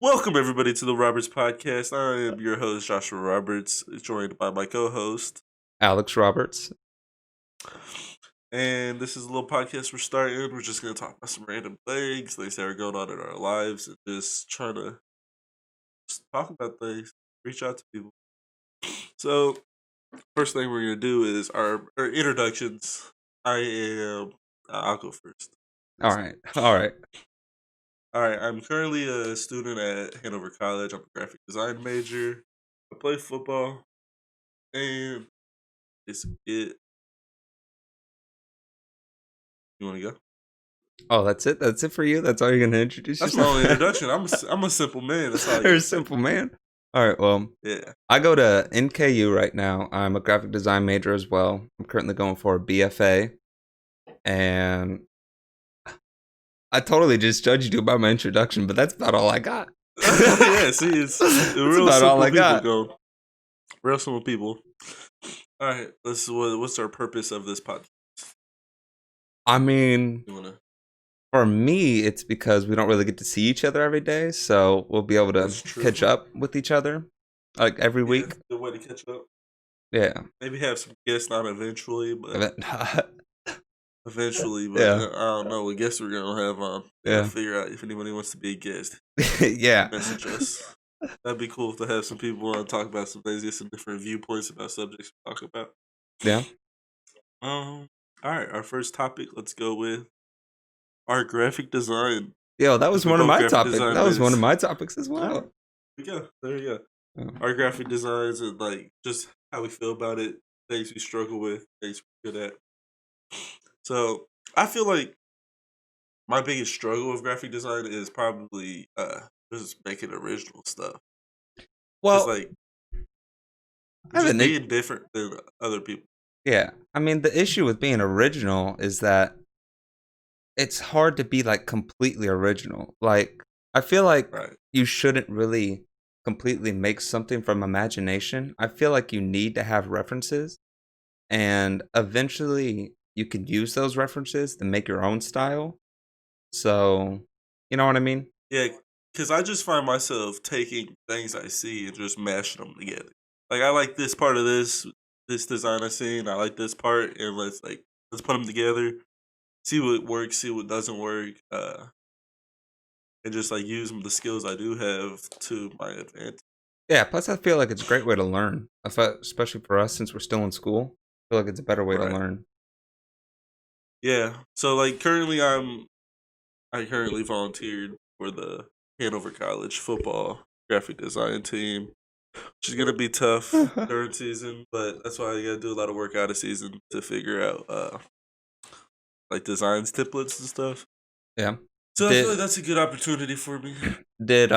Welcome everybody to the Roberts Podcast. I am your host Joshua Roberts, joined by my co-host, Alex Roberts. and this is a little podcast we're starting. We're just gonna talk about some random things that are going on in our lives, and just trying to talk about things, reach out to people. So, first thing we're gonna do is our introductions. I'll go first. All right. All right. All right, I'm currently a student at Hanover College. I'm a graphic design major. I play football, and it's it. You want to go? Oh, that's it. That's it for you. That's all you're gonna introduce That's my yourself. only introduction. I'm a simple man. That's all. You're a simple man. All right. Well, Yeah. I go to NKU right now. I'm a graphic design major as well. I'm currently going for a BFA, and I totally just judged you by my introduction, but that's about all I got. Yeah. See, it's real about all simple I people got. go. Real simple people. All right. What's our purpose of this podcast? I mean, You wanna? for me, it's because we don't really get to see each other every day, so we'll be able to That's true. catch up with each other like every week. That's a good way to catch up. Yeah. Maybe have some guests, not eventually, but eventually. But Yeah. I don't know what guests we're gonna have on. Yeah. Figure out if anybody wants to be a guest. Yeah. Message us. That'd be cool to have some people on talk about some things, get some different viewpoints about subjects we talk about. Yeah. All right, our first topic. Let's go with our graphic design. Yo, that was We're one of both my graphic topics. design That was one of majors. my topics as well. There we go. There you go. Yeah. Our graphic designs and like just how we feel about it, things we struggle with, things we're good at. So I feel like my biggest struggle with graphic design is probably just making original stuff. Just Well, like I have just an i- being different than other people. yeah. I mean, the issue with being original is that it's hard to be like completely original. Like, I feel like Right. you shouldn't really completely make something from imagination. I feel like you need to have references, and eventually you can use those references to make your own style. So, you know what I mean? Yeah, because I just find myself taking things I see and just mashing them together. Like I like this part of this design I seen. I like this part, and let's put them together, see what works, see what doesn't work, and just like use the skills I do have to my advantage. Yeah, plus I feel like it's a great way to learn, especially for us since we're still in school. I feel like it's a better way to Right. learn. Yeah. So like I currently volunteered for the Hanover College football graphic design team, which is gonna be tough during season, but that's why you gotta do a lot of work out of season to figure out like designs, templates, and stuff. Yeah. So I feel like Did that's a good opportunity for me. did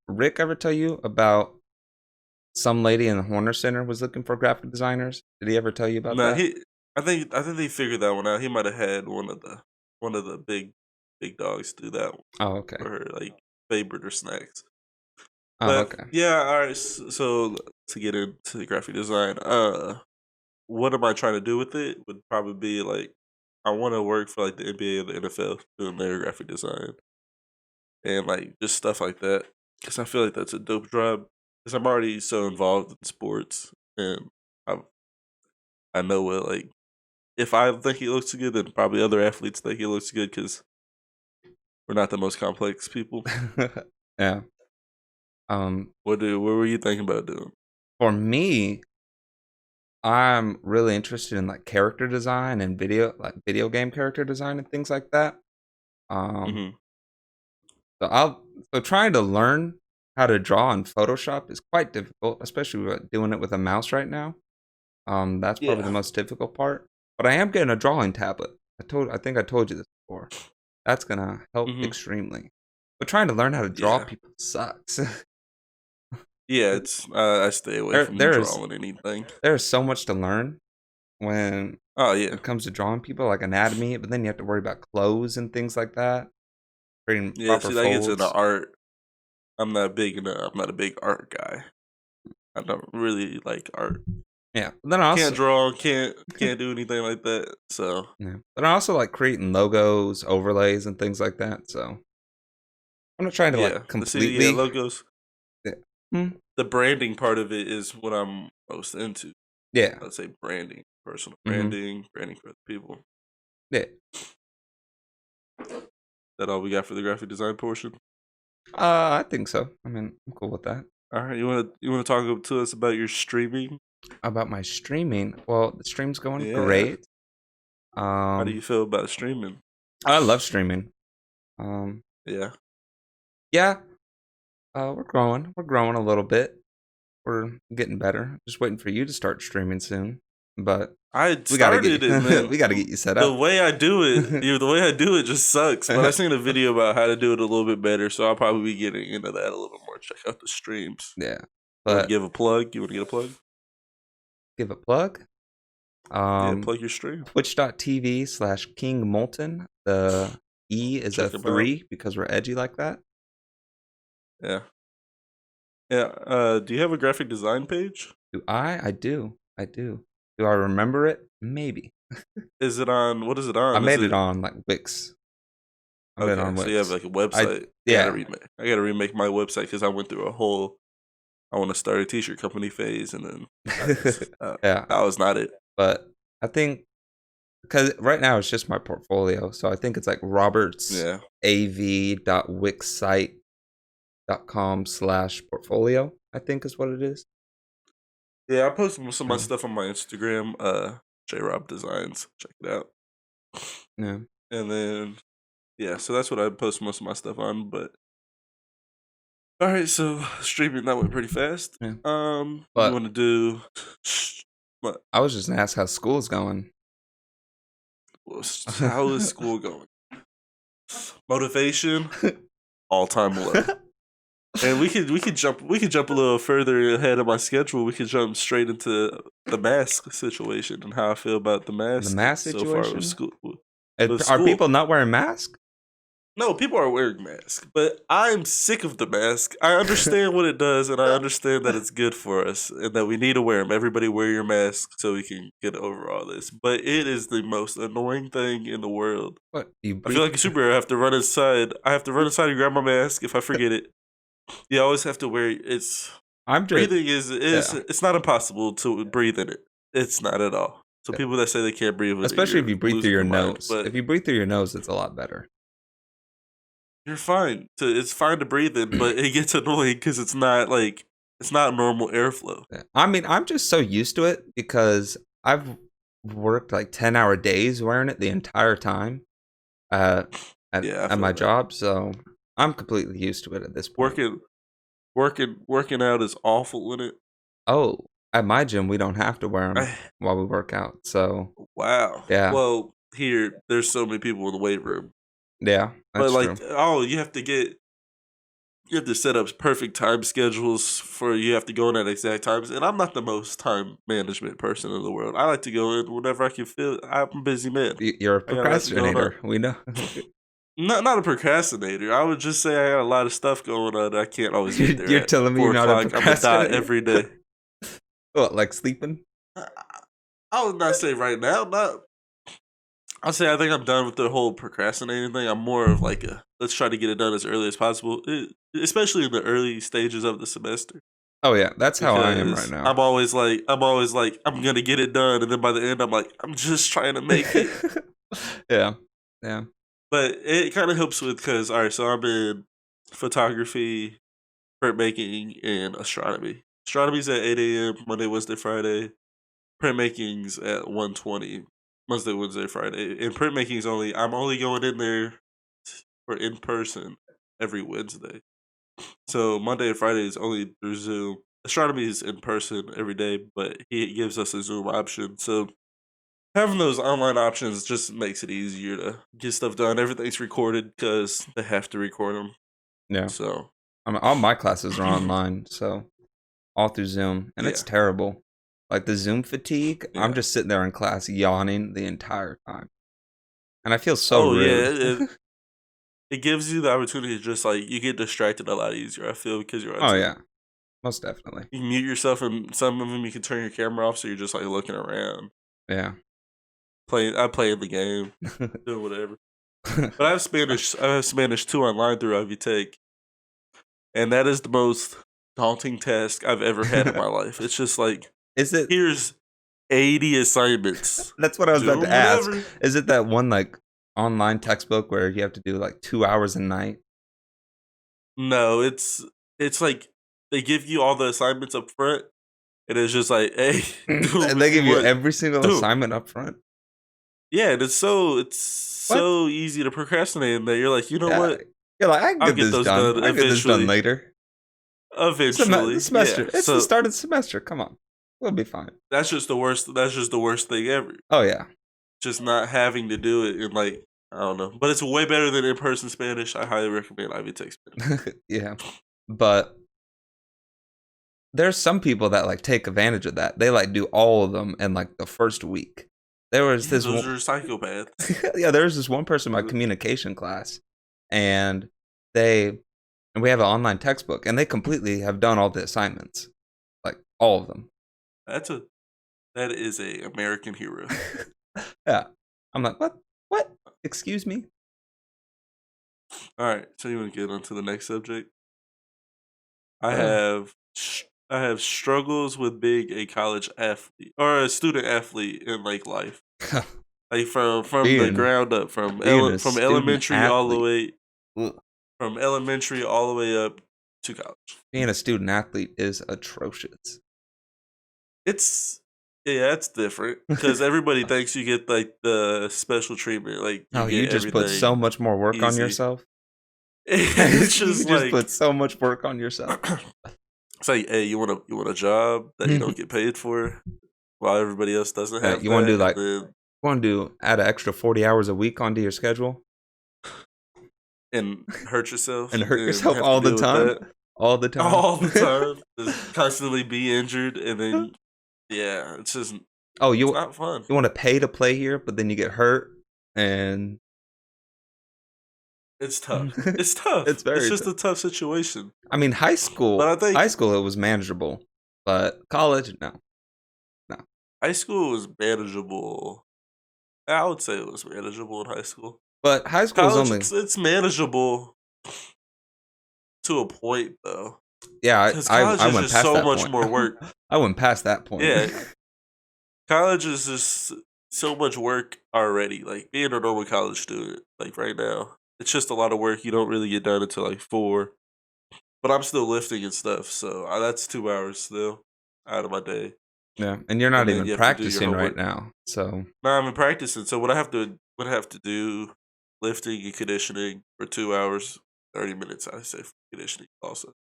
Rick ever tell you about some lady in the Horner Center was looking for graphic designers? Did he ever tell you about Nah, that? I think they figured that one out. He might have had one of the big dogs do that one Oh, okay. for her, like favorite or snacks. Oh, But okay. yeah, all right. So to get into the graphic design, what am I trying to do with it? Would probably be like I want to work for like the NBA and the NFL doing their graphic design and like just stuff like that. Because I feel like that's a dope job. Because I'm already so involved in sports, and I I know what like if I think he looks good, then probably other athletes think he looks good because we're not the most complex people. Yeah. What were you thinking about doing? For me, I'm really interested in like character design and video game character design and things like that. Um, Hmm. so trying to learn how to draw in Photoshop is quite difficult, especially doing it with a mouse right now. That's probably the Yeah. most difficult part. But I am getting a drawing tablet. I think I told you this before. That's gonna help Hmm. extremely. But trying to learn how to draw Yeah. people sucks. Yeah, it's I stay away there from there's drawing anything. there's so much to learn when Oh yeah, it comes to drawing people, like anatomy, but then you have to worry about clothes and things like that, creating yeah. proper See, that gets into folds. art. I'm not a big art guy. I don't really like art. Yeah. But then Can't draw. Can't do anything like that. So yeah. But I also like creating logos, overlays, and things like that. So I'm not trying to Yeah, like yeah, completely. logos. Yeah. Mm, The branding part of it is what I'm most into. yeah. I'd say branding, personal Hmm. branding for other people. Yeah. That all we got for the graphic design portion? I think so. I mean, I'm cool with that. All right, you wanna talk to us about your streaming? About my streaming, well, the stream's going Yeah. great. How do you Um, feel about streaming? I love streaming. Um, Yeah. yeah, we're growing. We're growing a little bit. We're getting better. Just waiting for you to start streaming soon. But I had we gotta get started and then we gotta get you set the up. way I do it, the way I do it just sucks. But I seen a video about how to do it a little bit better, so I'll probably be getting into that a little bit more. Check out the streams. Yeah. You want to But give a plug? You want to get a plug? give a plug. Yeah, Um, plug your stream. Twitch.tv/King Molten. The E is a Check them out. 3 because we're edgy like that. Yeah, yeah. Do you have a graphic design page? Do I? I do. I do. Do I remember it? Maybe. Is it on? What is it I on? Is made it it on like Wix. I made it okay? on So you have Wix. like a I website. I gotta yeah. remake. I gotta remake my website because I went through a whole. I want to start a t-shirt company phase, and then Yeah. that was not it. But I think because right now it's just my portfolio, so I think it's like Yeah. robertsav.wixsite.com/portfolio, I think is what it is. Yeah, I post some of my Yeah. stuff on my Instagram, JRob Designs. Check it out. Yeah. And then yeah, so that's what I post most of my stuff on. But all right, so streaming that went pretty fast. Yeah. You But want to do what? I was just gonna ask how school's going. How is school going? Motivation all time low. And we could jump a little further ahead of my schedule. We could jump straight into the mask situation and how I feel about the The mask mask so far with situation? school. Are people not wearing masks? No, people are wearing masks, but I'm sick of the mask. I understand what it does, and I understand that it's good for us, and that we need to wear them. Everybody wear your mask so we can get over all this. But it is the most annoying thing in the world. What? You I feel breathe? like a superhero. I have to run inside. I have to run inside and grab my mask. If I forget it, you always have to wear it. It's I'm just breathing is yeah. it's not impossible to breathe in it. It's not at all. So people that say they can't breathe with it, Especially if you're you breathe through losing your your mind. nose. But If you breathe through your nose, it's a lot better. you're fine. It's fine to breathe in, but it gets annoying because it's not normal airflow. Yeah. I mean, I'm just so used to it because I've worked like 10-hour days wearing it the entire time uh, at Yeah, I at feel my that. job, so I'm completely used to it at this point. Working out is awful in it. Oh, at my gym, we don't have to wear them I, while we work out. So, wow. yeah. Well, here there's so many people in the weight room, Yeah, but that's true. you have to set up perfect time schedules for you have to go in at exact times. And I'm not the most time management person in the world. I like to go in whenever I can feel. I'm a busy man. You're a I got nothing going on. procrastinator. We know. Not a procrastinator. I would just say I got a lot of stuff going on. I can't always get there You're at telling me you're 4 not a o'clock. I'm gonna die procrastinator? every day. What, like sleeping? I I would not say right now. Not. I'll say I think I'm done with the whole procrastinating thing. I'm more of like a let's try to get it done as early as possible, especially in the early stages of the semester. Oh yeah, that's how I am right Because now. I'm always like I'm gonna get it done, and then by the end I'm like I'm just trying to make it. Yeah, yeah. But it kind of helps with because all right, so I'm in photography, printmaking, and astronomy. Astronomy's at 8 a.m. Monday, Wednesday, Friday. Printmaking's at 1:20 Monday, Wednesday, Friday. And printmaking's I'm only going in there for in person every Wednesday. So Monday and Friday is only through Zoom. Astronomy is in person every day, but he gives us a Zoom option. So having those online options just makes it easier to get stuff done. Everything's recorded because they have to record them. Yeah. So I mean, all my classes are online, so all through Zoom, and it's yeah, terrible. Like the Zoom fatigue, I'm yeah. just sitting there in class yawning the entire time, and I feel so Oh yeah, rude. it gives you the opportunity to just like you get distracted a lot easier. I feel because you're on Oh Zoom. yeah, most definitely. You can mute yourself, and some of them you can turn your camera off, so you're just like looking around, Yeah. playing. I play the game, doing whatever. But I have Spanish 2 online through Ivy Tech, and that is the most daunting task I've ever had in my life. It's just like, Is it? here's 80 assignments. That's what I was Do about to them ask. whenever. Is it that one like online textbook where you have to do like 2 hours a night? No, it's like they give you all the assignments up front, and it's just like, hey, do 'em And if they you give you want. every single Do 'em. assignment up front. Yeah, and it's What? so easy to procrastinate in that you're like, you know Yeah. what? You're like, I can I'll get get this those done. done I can get this done eventually. later. The Eventually, semester. yeah. It's the So start of the semester. Come on. We'll be fine. that's just the worst. That's just the worst thing ever. Oh yeah. Just not having to do it and like, I don't know. But it's way better than in person Spanish. I highly recommend Ivy Tech Spanish. Yeah. But there's some people that like take advantage of that. They like do all of them in like the first week. There was Yeah, this those one, are psychopaths. yeah, there was this one person in my communication class, and we have an online textbook, and they completely have done all the assignments, like all of them. That is a American hero. Yeah, I'm like, what? What? Excuse me? All right, so you want to get on to the next subject? I Uh, have struggles with being a college athlete or a student athlete in like life, like from the being ground up, being a from student elementary all the athlete. way Ugh. from elementary all the way up to college. Being a student athlete is atrocious. It's different because everybody thinks you get like the special treatment, like you Oh, you get just put so everything much more work on easy. yourself. It's You just just like put so much work on yourself. it's like, hey, you want a job that you don't get paid for, while everybody else doesn't have. You want to do like, that, want to do add an extra 40 hours a week onto your schedule and hurt yourself and hurt yourself have to all the deal with time, that all the time, all the time. Just constantly be injured, and then yeah, it's just Oh, it's not fun. you want to pay to play here, but then you get hurt, and It's tough. It's tough. It's very just tough. a tough situation. I mean, high school. But I think High school it was manageable, but college, no. high school was manageable. I would say it was manageable in high school. But high school is College, only it's manageable to a point, though. yeah. Because I college is went just past so that much point. more work. I went past that point. Yeah. College is just so much work already. Like being a normal college student, like right now, it's just a lot of work. You don't really get done until like 4. But I'm still lifting and stuff, so that's 2 hours still out of my day. Yeah, and you're And not then even you have to do your practicing right homework. now. So No, I'm in practicing. So what I have to do, lifting and conditioning for 2 hours, 30 minutes. I say for conditioning also,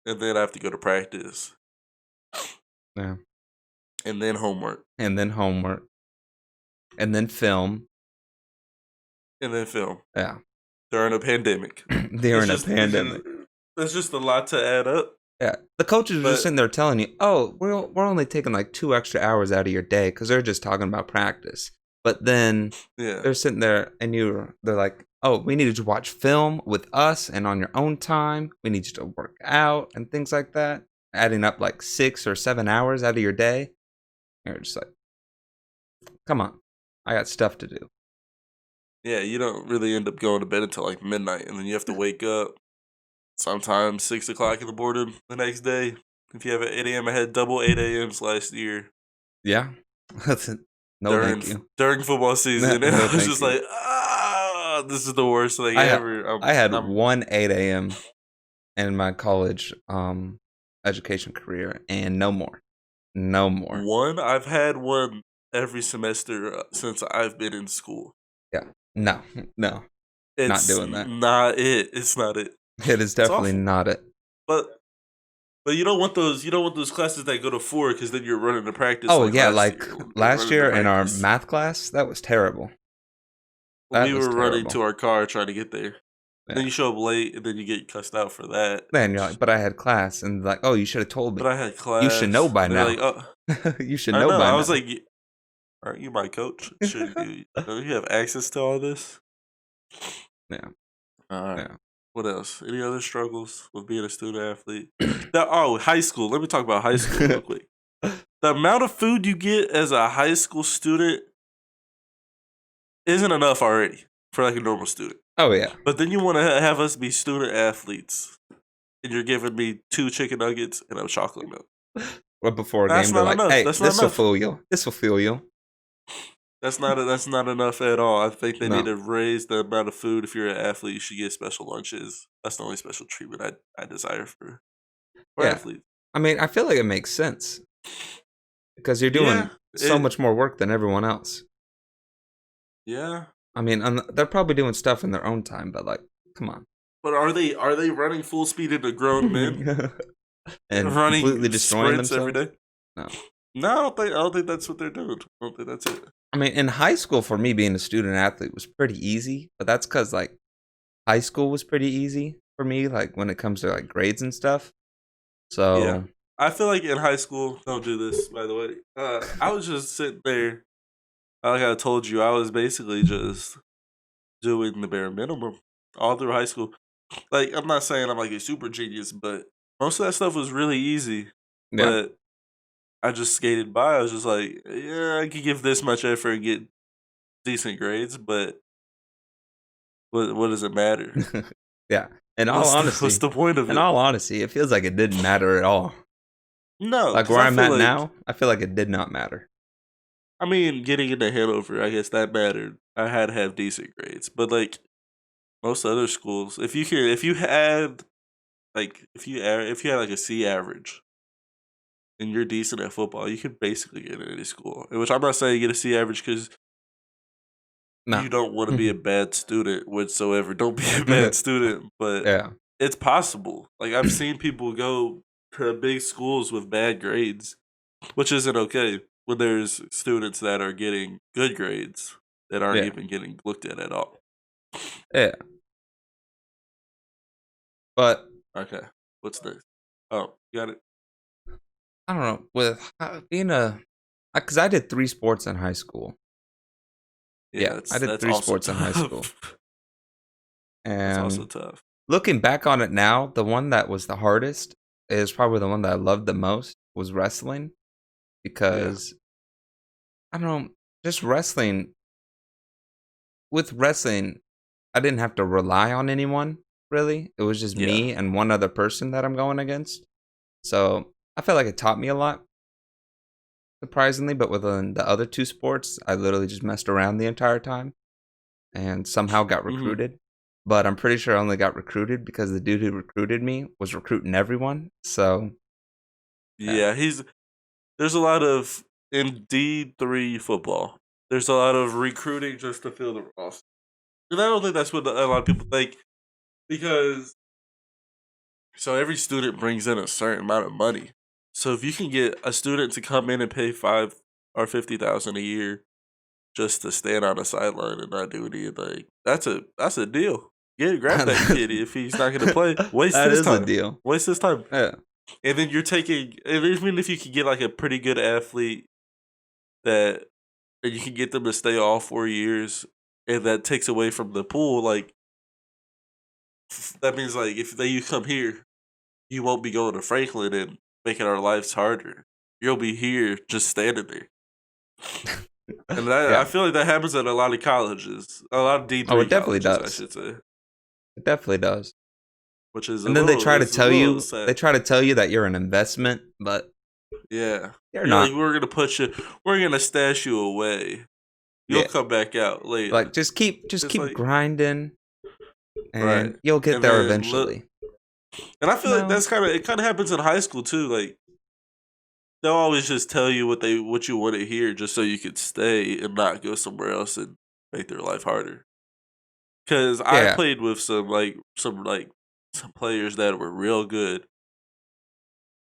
and then I have to go to practice. Yeah. And then homework, and then homework, and then film. and then film Yeah. during a pandemic. During a pandemic. There's just a lot to add up. Yeah, the coaches are But just sitting there telling you, "Oh, we're only taking like 2 extra hours out of your day because they're just talking about practice." But then yeah, they're sitting there, and they're like, "Oh, we need you to watch film with us and on your own time. We need you to work out and things like that." Adding up like 6 or 7 hours out of your day, and you're just like, "Come on, I got stuff to do." yeah, you don't really end up going to bed until like midnight, and then you have to wake up sometimes 6 o'clock in the morning the next day. If you have an 8 a.m., I had double 8 a.m.s last year. Yeah, no, thank you. During football season, No, and I was thank just you. like, this is the worst thing ever. I had one 8 a.m. in my college education career, and no more. One, I've had one every semester since I've been in school. Yeah, no, It's not doing that. Not it. It's not it. It is definitely awful. not it. But you don't want those. You don't want those classes that go to 4 because then you're running to practice. Oh like yeah, last year in our practice. math class, that was terrible. We were running to our car trying to get there. Yeah. Then you show up late, and then you get cussed out for that. Then you're like, but I had class, and like, oh, you should have told me. But I had class. You should know by now. Like, You should know by now. I was like, aren't you my coach? Should you have access to all this? Yeah. All right. Yeah. What else? Any other struggles with being a student athlete? High school. Let me talk about high school real quick. The amount of food you get as a high school student isn't enough already for like a normal student. Oh yeah. But then you want to have us be student athletes and you're giving me 2 chicken nuggets and a chocolate milk. But before a That's game, they're not like, enough. "Hey, That's not this will enough. fool you. This will fool you." That's not enough at all. I think they need No. to raise the amount of food. If you're an athlete, you should get special lunches. That's the only special treatment I desire for Yeah. athletes. I mean, I feel like it makes sense because you're Yeah, doing so it much more work than everyone else. yeah. I mean, they're probably doing stuff in their own time, but like, come on. But are they running full speed into grown men? And completely Running destroying sprints every themselves? day? No. No, I don't think that's what they're doing. I don't think that's it. I mean, in high school, for me, being a student athlete was pretty easy, but that's because like high school was pretty easy for me, like when it comes to like grades and stuff. Yeah. So I feel like in high school, don't do this, by the way. I was just sitting there, like I told you, I was basically just doing the bare minimum all through high school. Like, I'm not saying I'm like a super genius, but most of that stuff was really easy. yeah, But I just skated by. I was just like, yeah, I could give this much effort and get decent grades, but what does it matter? yeah. In all What's honesty, the point of in it? all honesty, it feels like it didn't matter at all. No, Like because where I I'm feel at like, now, I feel like it did not matter. I mean, getting into Hanover, I guess that mattered. I had to have decent grades, but like most other schools, if you had like if you had like a C average and you're decent at football, you could basically get into any school. Which I'm not saying you get a C average because No. you don't want to be a bad student whatsoever. Don't be a bad student, but Yeah. it's possible. Like I've seen people go to big schools with bad grades, which isn't okay when there's students that are getting good grades that aren't Yeah. even getting looked at all. Yeah. But Okay, what's next? Oh, you got it. I don't know, with being because I did 3 sports in high school. Yeah, Yeah, I did that's 3 also sports in high school. tough. That's also And tough. looking back on it now, the one that was the hardest is probably the one that I loved the most was wrestling Yeah. because I don't know, just wrestling. With wrestling, I didn't have to rely on anyone really. It was just Yeah. me and one other person that I'm going against. So I felt like it taught me a lot, surprisingly. But with the other 2 sports, I literally just messed around the entire time and somehow got Mhm. recruited. But I'm pretty sure I only got recruited because the dude who recruited me was recruiting everyone. So yeah, Yeah, there's a lot of in D3 football. There's a lot of recruiting just to fill the roster. And I don't think that's what a lot of people think because so every student brings in a certain amount of money. So if you can get a student to come in and pay 5 or 50,000 a year just to stand on the sideline and not do anything, that's a deal. Grab that kid if he's not going to play. Waste that his is a time. deal. Waste his time. Yeah, And then you're taking, and even if you can get like a pretty good athlete that and you can get them to stay all 4 years, and that takes away from the pool, like that means like if you come here, you won't be going to Franklin and making our lives harder. You'll be here just standing there. And I yeah. feel like that happens at a lot of colleges, a lot of Oh, D3 it definitely colleges, I does. should say, It definitely does. which is And then they try to it's a tell little you sad. they try to tell you that you're an investment, but Yeah. you're You're like, not. we're gonna stash you away. You'll Yeah. come back out later. Like just keep It's like grinding right. and you'll get And there then look, eventually. and I feel like No. it kind of happens in high school too. Like they'll always just tell you what you want to hear just so you could stay and not go somewhere else and make their life harder. Cuz I Yeah. played with some players that were real good,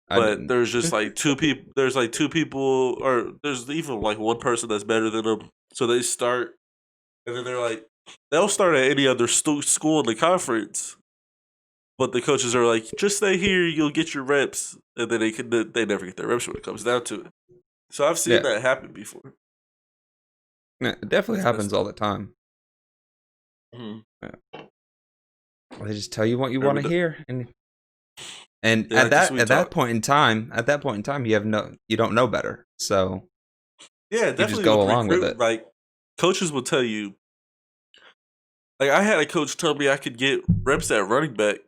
I but didn't. there's just like two people or there's even like one person that's better than them. So they start and then they'll start at any other school in the conference. But the coaches are like, just stay here, you'll get your reps, and then they never get their reps when it comes down to it. So I've seen Yeah. that happen before. Yeah, it definitely It's happens messed all up. the time. Mhm. Yeah. They just tell you what you Are want we to do- hear and They like the sweet at that talk. point in time, you don't know better. So Yeah, you just definitely go with along with it. recruit. Like coaches will tell you. Like I had a coach tell me I could get reps at running back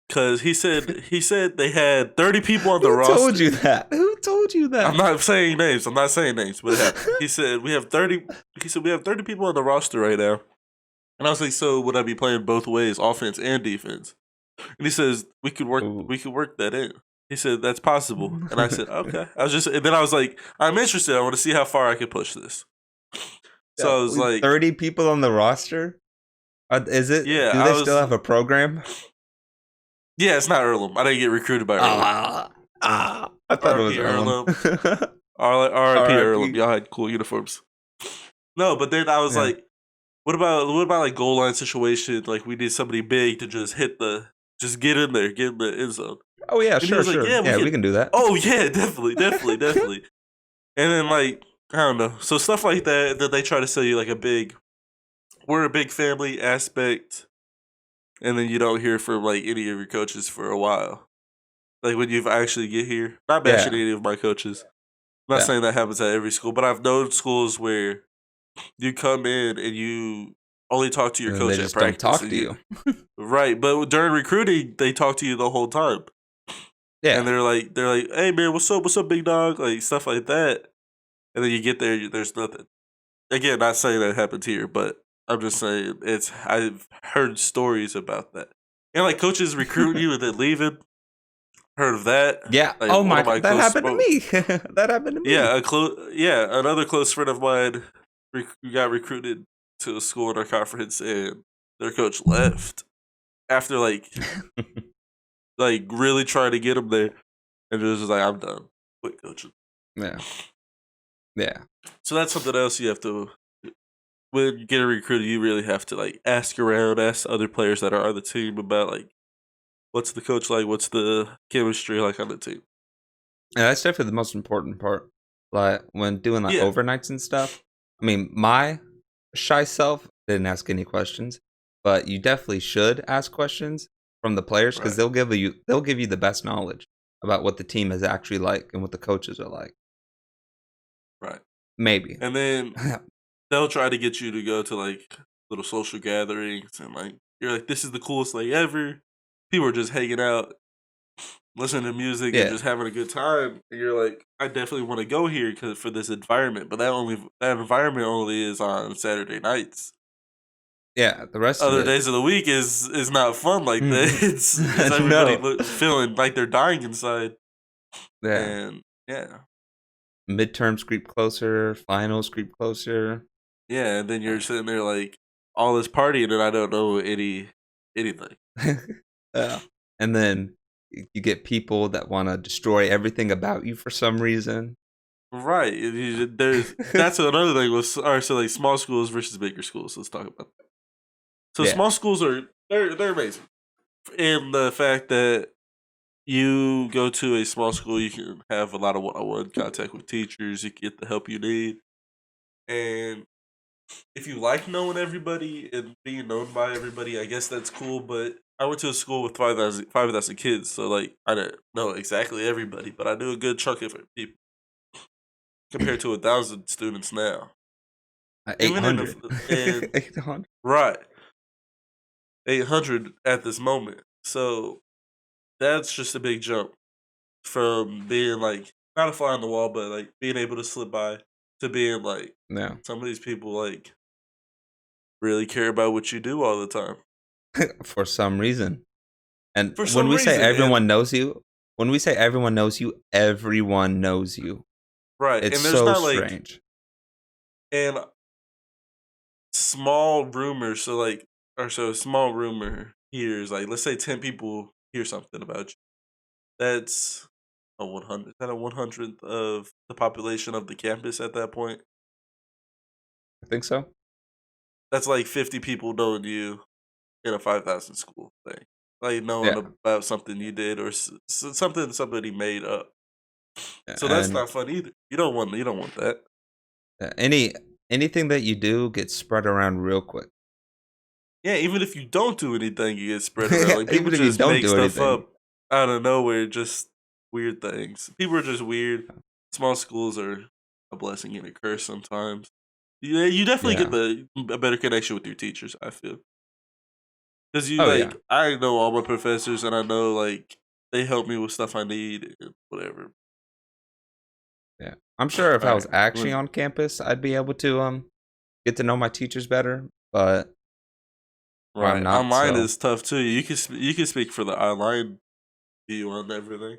because he said they had 30 people on the Who told roster. you that? Who told you that? I'm not saying names. I'm not saying names, but it happened. He said we have 30. He said we have 30 people on the roster right now, and I was like, so would I be playing both ways, offense and defense? And he says we could work Ooh. that in. He said that's possible, and I said okay. And then I was like, I'm interested. I want to see how far I can push this. So I was like, 30 people on the roster? Is it? Yeah, Do they still have a program? Yeah, it's not Earlham. I didn't get recruited by Earlham. I thought it was Earlham. R.I.P. Earlham. Y'all had cool uniforms. No, but then I was like, what about like goal line situation? Like we need somebody big to just get in there, get in the end zone. Oh yeah, And he sure, was like, sure. yeah, we can do that. Oh yeah, definitely. And then like I don't know, so stuff like that they try to sell you like we're a big family aspect, and then you don't hear from like any of your coaches for a while. Like when you actually get here, not bashing any of my coaches. I'm not saying that happens at every school, but I've known schools where you come in and you only talk to your coach at practice. Don't talk to you. Right, but during recruiting, they talk to you the whole time. Yeah, and they're like, hey man, what's up, big dog, like stuff like that. And then you get there, there's nothing. Again, not saying that happened here, but I'm just saying I've heard stories about that. And like coaches recruiting you and then leaving. Heard of that? Yeah. Like, oh my god, that happened to me. That happened to me. Yeah, another close friend of mine got recruited to a school in our conference, and their coach left after like really trying to get him there, and it was just like, I'm done. Quit coaching. Yeah. So that's something else you have to. When you get a recruiter, you really have to like ask around, ask other players that are on the team about like, what's the coach like? What's the chemistry like on the team? Yeah, that's definitely the most important part. Like when doing like overnights and stuff. I mean, my shy self didn't ask any questions, but you definitely should ask questions from the players because they'll give you the best knowledge about what the team is actually like and what the coaches are like. Right. Maybe. And then they'll try to get you to go to like little social gatherings and like you're like, this is the coolest thing ever. People are just hanging out, listening to music and just having a good time. And you're like, I definitely want to go here for this environment. But that environment only is on Saturday nights. Yeah, the rest other of days of the week is not fun like that. It's everybody feeling like they're dying inside. Yeah. And yeah. Midterms creep closer, finals creep closer. Yeah, and then you're sitting there like all this partying and I don't know anything. Yeah. And then you get people that want to destroy everything about you for some reason. Right. That's another thing with so like small schools versus bigger schools. Let's talk about that. So small schools they're amazing. And the fact that you go to a small school, you can have a lot of one-on-one contact with teachers. You can get the help you need. And if you like knowing everybody and being known by everybody, I guess that's cool. But I went to a school with 5,000 kids, so like I didn't know exactly everybody, but I knew a good chunk of people compared to 1,000 students now. 800. 800. Right. 800 at this moment. So that's just a big jump from being like not a fly on the wall, but like being able to slip by to being like some of these people like really care about what you do all the time. For some reason. And when we say everyone knows you, everyone knows you. Right. It's and there's so not strange. And small rumors, so small rumor here is like, let's say 10 people hear something about you. That's a 100th. Is that a 100th of the population of the campus at that point? I think so. That's like 50 people knowing you in a 5,000 school thing. Like knowing about something you did or something somebody made up. So that's not fun either. You don't want that. Anything that you do gets spread around real quick. Yeah, even if you don't do anything, you get spread around. Like people just make stuff up out of nowhere, just weird things. People are just weird. Small schools are a blessing and a curse sometimes. Yeah, you definitely get a better connection with your teachers, I feel. Because you Oh yeah, like, I know all my professors, and I know like they help me with stuff I need and whatever. yeah. I'm sure if All I right, was actually on campus, I'd be able to get to know my teachers better. But I'm right. not, Online so is tough too. You can speak for the online view on everything.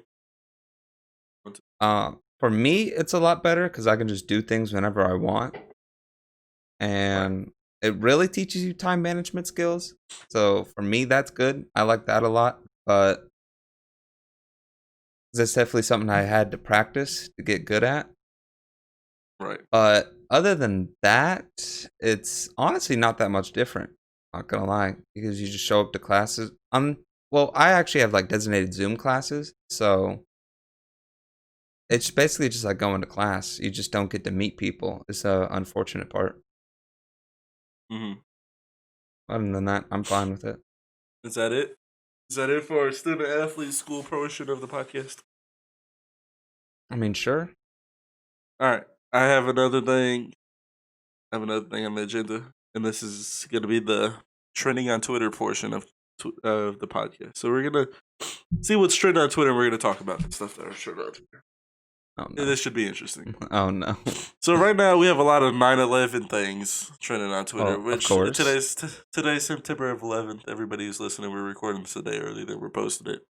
for me, it's a lot better because I can just do things whenever I want, Right. and it really teaches you time management skills. So for me, that's good. I like that a lot. But that's definitely something I had to practice to get good at. Right. But other than that, it's honestly not that much different. Not gonna lie, because you just show up to classes. Well, I actually have like designated Zoom classes, so it's basically just like going to class. You just don't get to meet people. It's the unfortunate part. Hmm. Other than that, I'm fine with it. Is that it? Is that it for our student athlete school portion of the podcast? I mean, sure. All right. I have another thing. I have another thing on the agenda, and this is going to be the trending on Twitter portion of the podcast. So we're gonna see what's trending on Twitter. And we're gonna talk about the stuff that are trending on Twitter. Oh And no. this should be interesting. Oh no. So right now we have a lot of 9/11 things trending on Twitter, Oh, of which course. today's September 11th. Everybody who's listening, we're recording this a day early than we're posting it,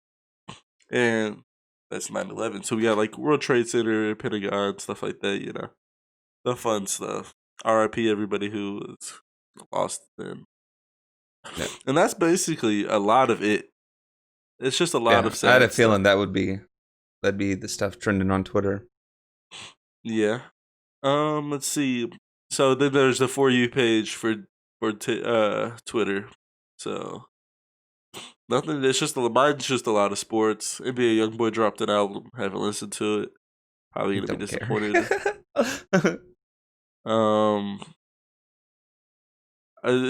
and that's 9/11. So we got like World Trade Center, Pentagon, stuff like that. You know, the fun stuff. R.I.P. everybody who was lost then. Yeah. And that's basically a lot of it. It's just a lot Yeah. of I had a sad stuff. feeling that'd be the stuff trending on Twitter. Yeah. Let's see. So then there's the For You page for Twitter. So nothing. It's just mine's just a lot of sports. NBA YoungBoy dropped an album. Haven't listened to it. Probably gonna be Don't care. disappointed. Um,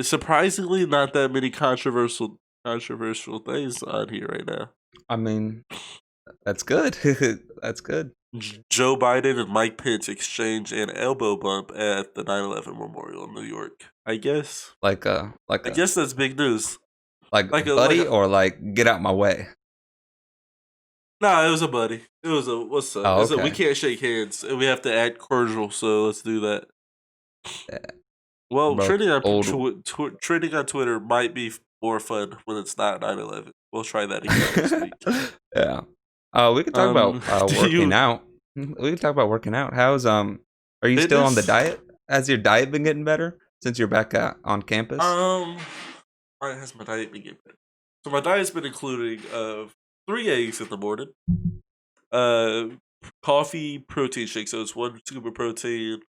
surprisingly, not that many controversial things on here right now. I mean, that's good. That's good. Joe Biden and Mike Pence exchange an elbow bump at the 9/11 memorial in New York. Like a like I a guess that's big news. like Like buddy a or like get out my way. Nah, it was a buddy. It was a what's up? Oh, It's a we okay. can't shake hands. And we have to act cordial, so let's do that. Yeah, Well, both old. trending on Twitter might be more fun when it's not 9/11. We'll try that again next week. Yeah. We could talk about Do working you out. We could talk about working out. How's are you still on the fitness? diet? Has your diet been getting better since you're back on campus? Um, all right, has my diet been getting better? So my diet's been including of 3 eggs in the morning, uh, coffee, protein shake. So it's 1 scoop of protein,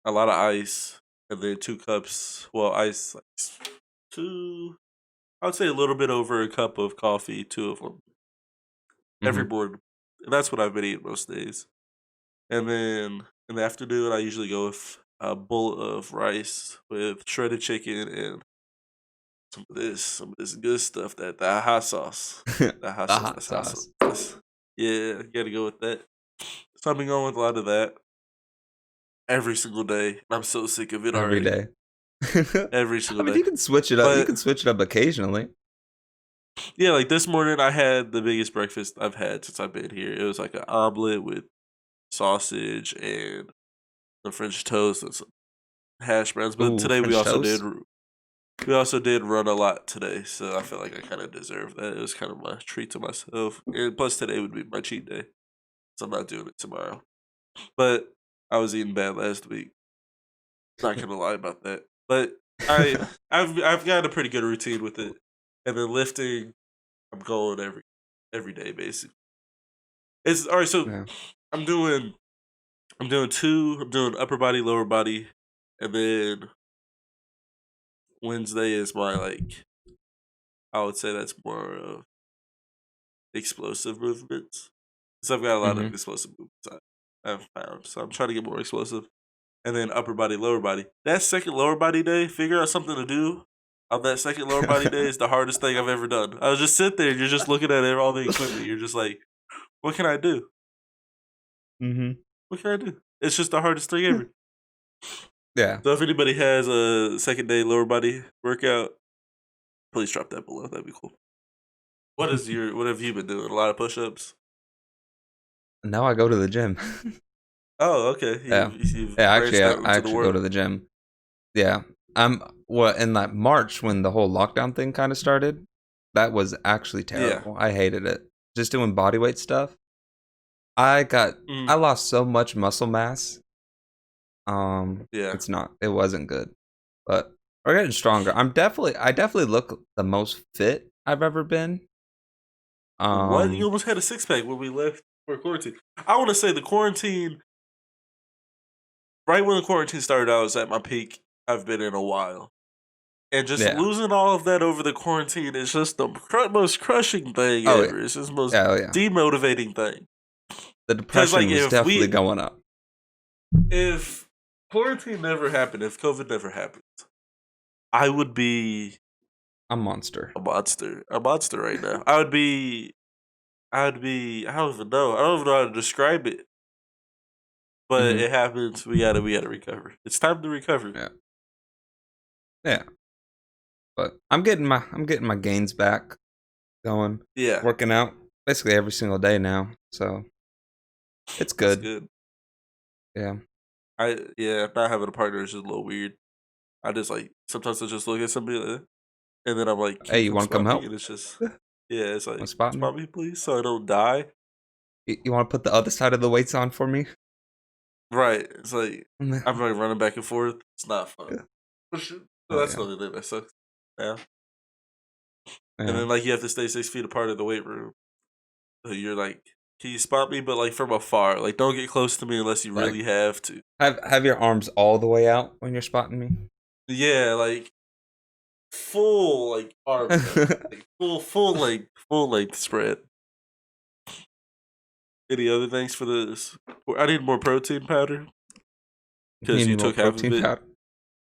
a lot of ice, and then 2 cups. Well, ice, like two. I would say a little bit over a cup of coffee, 2 of them every Mhm. morning. And that's what I've been eating most days. And then in the afternoon, I usually go with a bowl of rice with shredded chicken and some of this good stuff. That hot sauce, that hot The sauce, hot that's hot sauce. sauce Yeah, you gotta go with that. So I've been going with a lot of that every single day. I'm so sick of it every already. day. Every I single mean, day. you can switch it up. You But can switch it up occasionally. yeah, like this morning, I had the biggest breakfast I've had since I've been here. It was like an omelet with sausage and some French toast and some hash browns. But Ooh, today French toast. we also did run a lot today, so I feel like I kind of deserve that. It was kind of my treat to myself. And plus, today would be my cheat day, so I'm not doing it tomorrow. But I was eating bad last week. Not gonna lie about that. But I've got a pretty good routine with it, and then lifting, I'm going every day basically. It's all right. So Yeah. I'm doing I'm doing two. I'm doing upper body, lower body, and then Wednesday is my like. I would say that's more of explosive movements. So I've got a lot of Mhm. explosive movements I've found. So I'm trying to get more explosive. And then upper body, lower body. That second lower body day, figure out something to do on that second lower body day is the hardest thing I've ever done. I was just sit there, you're just looking at all the equipment. You're just like, what can I do? Mhm. What can I do? It's just the hardest thing ever. Yeah. So if anybody has a second day lower body workout, Please drop that below. That'd be cool. What have you been doing? A lot of push-ups? Now I go to the gym. Oh, okay. Yeah. You've Yeah, branched actually, out I into the actually go to world. the gym. Yeah. In like March when the whole lockdown thing kind of started, that was actually Yeah. terrible. I hated it. Just doing body weight stuff. I got Mm, I lost so much muscle mass. yeah. It wasn't good. But we're getting stronger. I definitely look the most fit I've ever been. What? You Um, almost had a six-pack when we left for quarantine. I want to say the quarantine, right when the quarantine started, I was at my peak I've been in a while. And just yeah. losing all of that over the quarantine is just the most crushing thing Oh yeah. ever. It's just the most Yeah, oh yeah. demotivating thing. The Because like depression was definitely going up. if quarantine never happened, if COVID never happened, I would be A monster. a monster right now. I don't even know. I don't even know how to describe it. But Hmm. it happens. We gotta recover. It's time to recover. Yeah. Yeah. But I'm getting my gains back going, Yeah, working out basically every single day now. So it's that's good. good. Yeah. Not having a partner is just a little weird. I just like sometimes I just look at somebody and then I'm like, can Hey, you you come want to come spot me? help? And it's just yeah, it's Want like to spot me? spot me please, so I don't die. You want to put the other side of the weights on for me? Right. It's like Yeah. I'm like running back and forth. It's not fun. But shit, so Oh that's yeah. another thing that sucks. Yeah. And Yeah. then like you have to stay 6 feet apart in the weight room. So you're like, can you spot me? But like from afar. Like don't get close to me unless you Like really have to. have your arms all the way out when you're spotting me. Yeah, like full like arms out. Like full length spread. Any other things for this? I need more protein powder You because you need more took half of protein it, powder.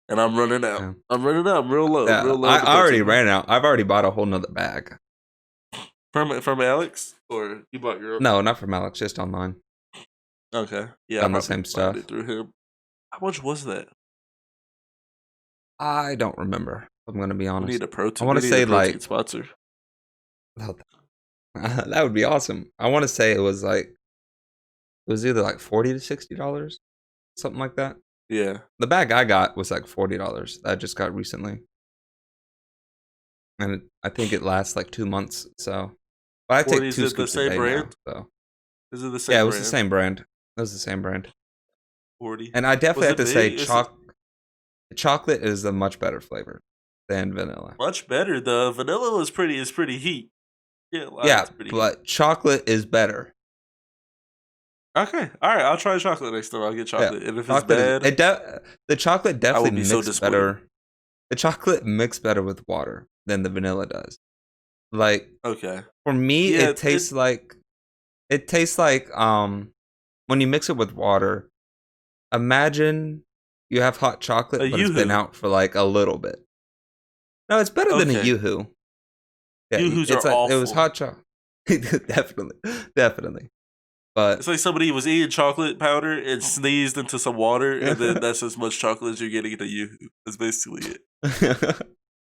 and I'm running out. Yeah. I'm running out. I'm real low. Yeah. Real low I, on the I already protein. ran out. I've already bought a whole nother bag. From Alex, or you bought your own? No, not from Alex, just online. Okay, yeah, I Done the probably same find stuff. it through him. How much was that? I don't remember. I'm gonna be We need honest. a I protein. want We to need a say protein like sponsor. oh, that would be awesome. I want to say it was either like $40 to $60, something like that. Yeah, The bag I got was like $40 that I just got recently, and I think it lasts like 2 months. So, but I 40. take Is 2 it the scoops a same day now. brand? So Is it the yeah, same it was the brand? same brand. It was the same brand, 40. and I definitely Was have it to say big? Is it chocolate is a much better flavor than vanilla. much better? The vanilla is pretty heat. Yeah, lie, Yeah, it's pretty heat. but chocolate is better. Okay, all right. I'll try chocolate next time. I'll get Yeah, chocolate, and if it's chocolate is bad, the chocolate I will definitely be so mixed disappointed. better. The chocolate mixed better with water than the vanilla does. Like Okay. for me, Yeah, it tastes like when you mix it with water. Imagine you have hot a chocolate, but it's been yoo-hoo. out for like a little bit. No, it's better than a Okay. yoo-hoo. Yeah, Yoo-hoos it's are like it was awful. hot chocolate. Definitely, definitely. It's But like somebody was eating chocolate powder and sneezed into some water, and then that's as much chocolate as you're getting in a yoo-hoo. That's basically it.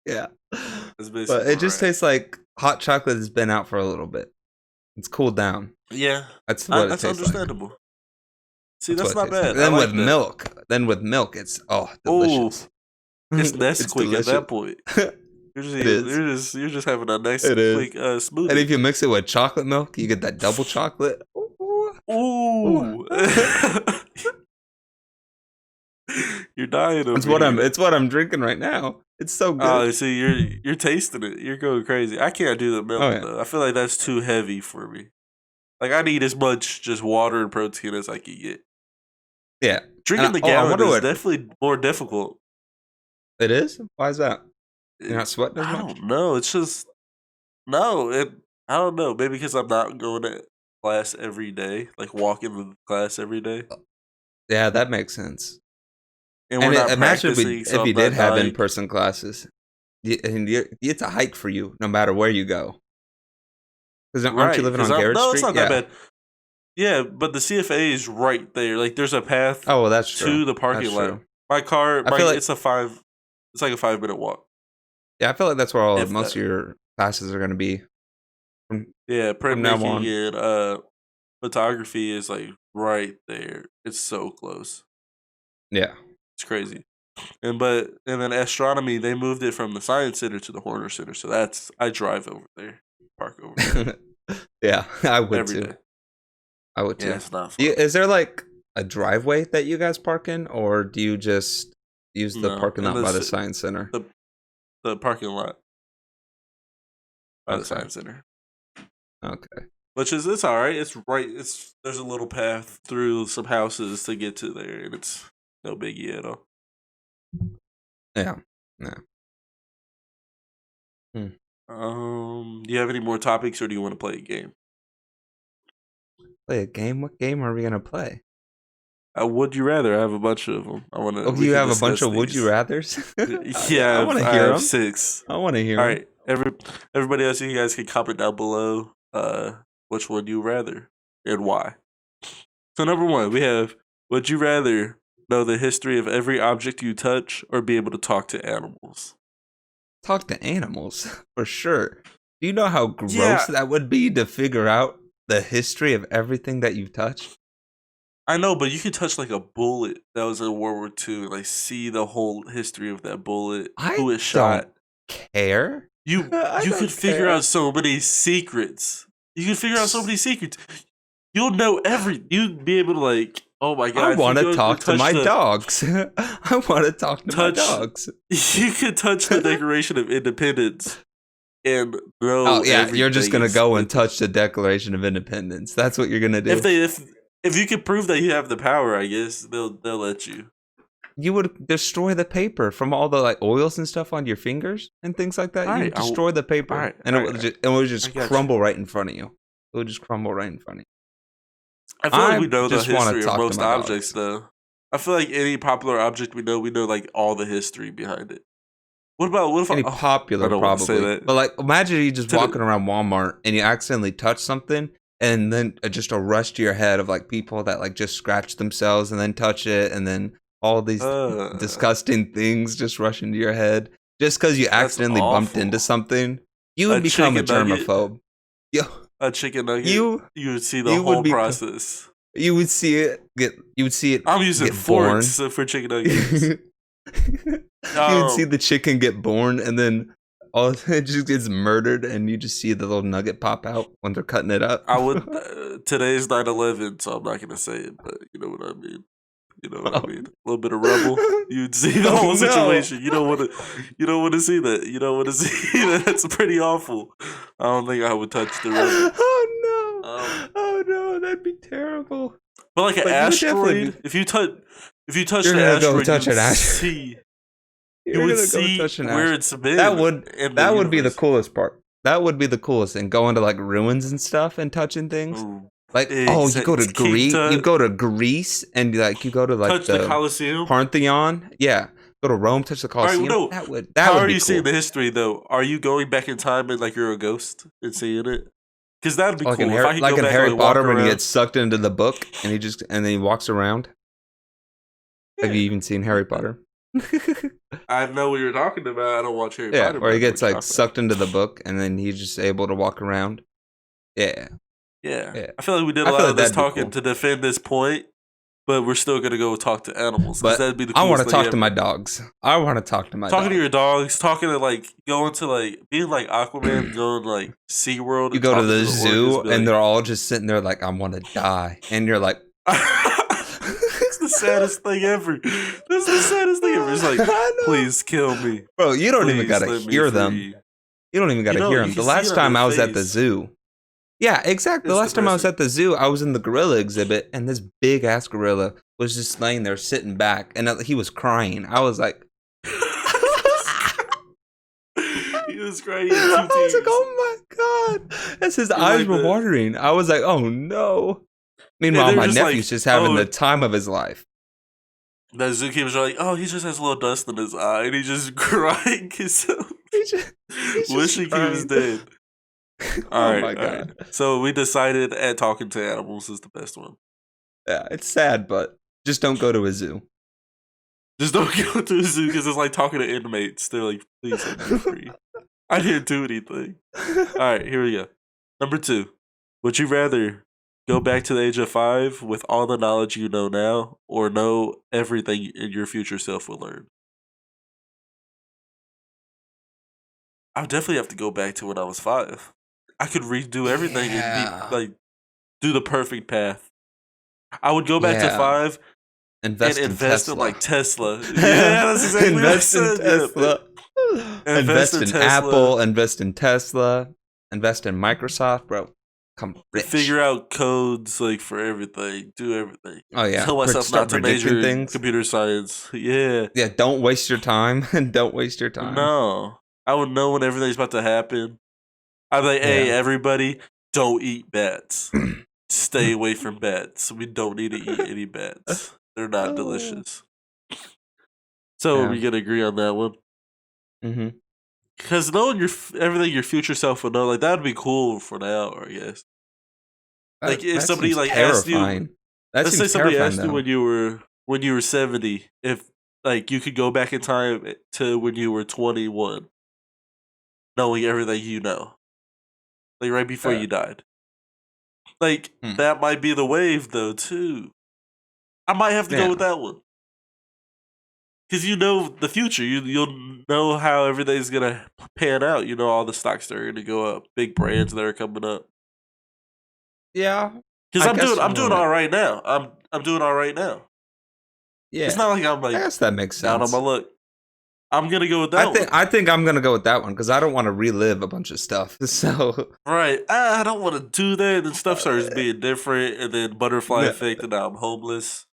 yeah, That's basically but it where we're just at. tastes like hot chocolate has been out for a little bit. It's cooled down. Yeah, That's what it that's tastes like. understandable. See, That's what that's it not tastes like. bad. I like that. Then with milk, it's Oh, delicious. it's It's Nesquik at delicious. that point. It is. You're just having a It is. Nesquik And smoothie. if you mix it with chocolate milk, you get that double chocolate. Ooh, ooh. Ooh, you're dying It's over what I'm. here. It's what I'm drinking right now. It's so Oh, good. see, you're tasting it. You're going crazy. I can't do the Oh milk yeah, though. I feel like that's too heavy for me. Like I need as much just water and protein as I can get. yeah. Drinking the I gallon wonder is what definitely more difficult. it is. Why is that? You're It, not sweating as I much. don't know. It's just no. I don't know. Maybe because I'm not going to class every day, like walking to class every day, Yeah, that makes sense. and we're And not imagine practicing, so if you I'm did not have dying. in-person classes, it's a hike for you no matter where you go. Because aren't you Right? living Because on I'm Garrett no, it's Street? not that Yeah. bad. Yeah, but the CFA is right there. Like there's a path Oh, well, that's true. to the That's parking lot. true. My car, I feel like it's a 5. It's like a 5-minute walk. Yeah, I feel like that's where if most that. of your classes are going to be from, Yeah, from now printmaking on. and photography is like right there. It's so close. Yeah. It's crazy. And then astronomy, they moved it from the science center to the Horner Center. So I drive over there, park over there Yeah, I would every too. day. I would Yeah, too. it's not fun. Is there like a driveway that you guys park in, or do you just use the No, parking and lot by the science center? the the parking lot by the Okay. science center, Okay. which is it's all right. It's right. There's a little path through some houses to get to there, and it's no biggie at all. Yeah. Yeah. Hmm. Do you have any more topics, or do you want to play a game? Play a game? What game are we gonna play? Would you rather? I have a bunch of them. I want to. Oh, We you can have a bunch discuss of would you these. rather's? Yeah, I want to I hear have them. 6. I want to hear All them. right, everybody else, you guys can comment down below. Which one you rather and why? So number 1, we have: would you rather know the history of every object you touch, or be able to talk to animals? Talk to animals for sure. Do you know how gross Yeah, that would be to figure out the history of everything that you've touched? I know, but you could touch like a bullet that was in World War II, like see the whole history of that bullet, I who it don't shot. care. You I you could don't figure care. out so many secrets. You could figure out so many secrets. You'll know you'd be able to like, oh my I god, if you want to go talk to touch my the dogs. I want to talk to my touch dogs. you could touch the Declaration of Independence and know Oh yeah, you're just everything gonna is go and with it. touch the Declaration of Independence. That's what you're gonna do. If you can prove that you have the power, I guess they'll let you. You would destroy the paper from all the like oils and stuff on your fingers and things like that. All You right, would destroy the paper, all right, and all right, it would I just got you. crumble right in front of you. It would just crumble right in front of you. I feel like I we know the just want to history of talk to most my objects, dogs. though. I feel like any popular object we know like all the history behind it. What if Any oh, I popular, don't want to say probably. that. But like, imagine you just To walking the, around Walmart and you accidentally touch something, and then just a rush to your head of like people that like just scratch themselves and then touch it, and then all these disgusting things just rush into your head just because you that's accidentally bumped into awful. something. You A would become a chicken nugget, germaphobe. Yo, a chicken nugget. you You would see the you would whole be process. you would see it get you would see it I'm using get born. forks for chicken nuggets. You would see Um, the chicken get born, and then all it just gets murdered, and you just see the little nugget pop out when they're cutting it up. I would. Today's 9/11, so I'm not gonna say it, but you know what I mean. You know what I mean. A little bit of rebel. You'd see the Oh, whole no. situation. You don't want to. You don't want to see that. You don't want to see that. That's pretty awful. I don't think I would touch the rebel. Oh no! Oh no! That'd be terrible. But like an But you would definitely asteroid, if you touch You're the gonna go asteroid, touch you an would asteroid. see. You're You would gonna go see touch an where asteroid. it's been. In That the would be the universe. coolest part. That would be the coolest thing. Going to like ruins and stuff and touching things. Ooh, Like, oh, you go to King Greece. Tut. You go to Greece and like you go to like Touch the Colosseum. Parthenon. Yeah, go to Rome, touch the Colosseum. no. That would How are be you cool. seeing the history though? Are you going back in time and like you're a ghost and seeing it? Because that'd be Like cool. in, If I could like go in back Harry and like, Potter walk when he around. gets sucked into the book and then he walks around. Have you Yeah. even seen Harry Potter? I know what you're talking about. I don't watch Harry Yeah, Potter. where but he I know gets what you're like talking sucked into the book and then he's just able to walk around. Yeah, about. Yeah. yeah. I feel like we did I a feel lot like of this that'd be talking cool. to defend this point, but we're still gonna go talk to animals because But that'd be the I coolest want to thing talk to ever. my dogs. I want to talk to my Talking dogs. to your dogs, talking to like going to like being like Aquaman, going to like SeaWorld. You And go to talking the the zoo orcas, be and like, they're all just sitting there like, I want to die. And you're like, it's the saddest thing ever. That's the saddest thing ever. It's like, I know. please kill me. Bro, you don't even Please got to let me hear them. free. You don't even got to You know, hear you them. can The see last it on time their I was at the face. zoo. Yeah, exactly. The It's last time I was depressing. at the zoo, I was in the gorilla exhibit, and this big ass gorilla was just laying there sitting back, and he was crying. I was like, He was crying. I was like, oh my god, as his eyes like were the- watering. I was like, oh no. Meanwhile, they're my just nephew's like, just having oh. the time of his life. The zookeepers are like, oh, he just has a little dust in his eye, and he's just crying himself, He's just wishing he was crying. dead. Oh All right, my all god. right. So we decided at talking to animals is the best one. Yeah, it's sad, but just don't go to a zoo. Just don't go to the zoo because it's like talking to inmates. They're like, please let me free. I didn't do anything. All right, here we go. Number 2. Would you rather go back to the age of 5 with all the knowledge you know now, or know everything in your future self will learn? I would definitely have to go back to when I was 5. I could redo everything and be Yeah. like, do the perfect path. I would go back to Yeah. 5 and Invest in invest in Tesla. like Tesla. Yeah, that's exactly what I Invest in said. Yeah, Tesla. invest in Tesla. Apple. Invest in Tesla. Invest in Microsoft, bro. Come rich. Figure out codes like for everything. Do everything. Oh yeah. Tell myself Start not to predicting major in things. computer science. Yeah. Yeah. Don't waste your time. Don't waste your time. No. I would know when everything's about to happen. I'd be like, hey, Yeah. everybody, don't eat bats. Stay away from bats. We don't need to eat any bats. They're not delicious. So Yeah. we can agree on that one. Mm-hmm. Because knowing everything your future self would know, like that would be cool for now, I guess. Like if somebody seems like asked you, terrifying. That let's say seems somebody terrifying, asked you though. when you were 70, if like you could go back in time to when you were 21, knowing everything you know, like right before you died. Like that might be the wave though too. I might have to go with that one. Because you know the future, you'll know how everything's gonna pan out. You know all the stocks that are gonna go up, big brands that are coming up. Yeah, because I'm doing all right now. I'm doing all right now. Yeah, it's not like I'm like I guess that makes down on sense. my luck. I'm gonna go with that one. I think I'm gonna go with that one because I don't want to relive a bunch of stuff. So Right, I don't want to do that. And stuff starts being different, and then butterfly effect, and now I'm homeless.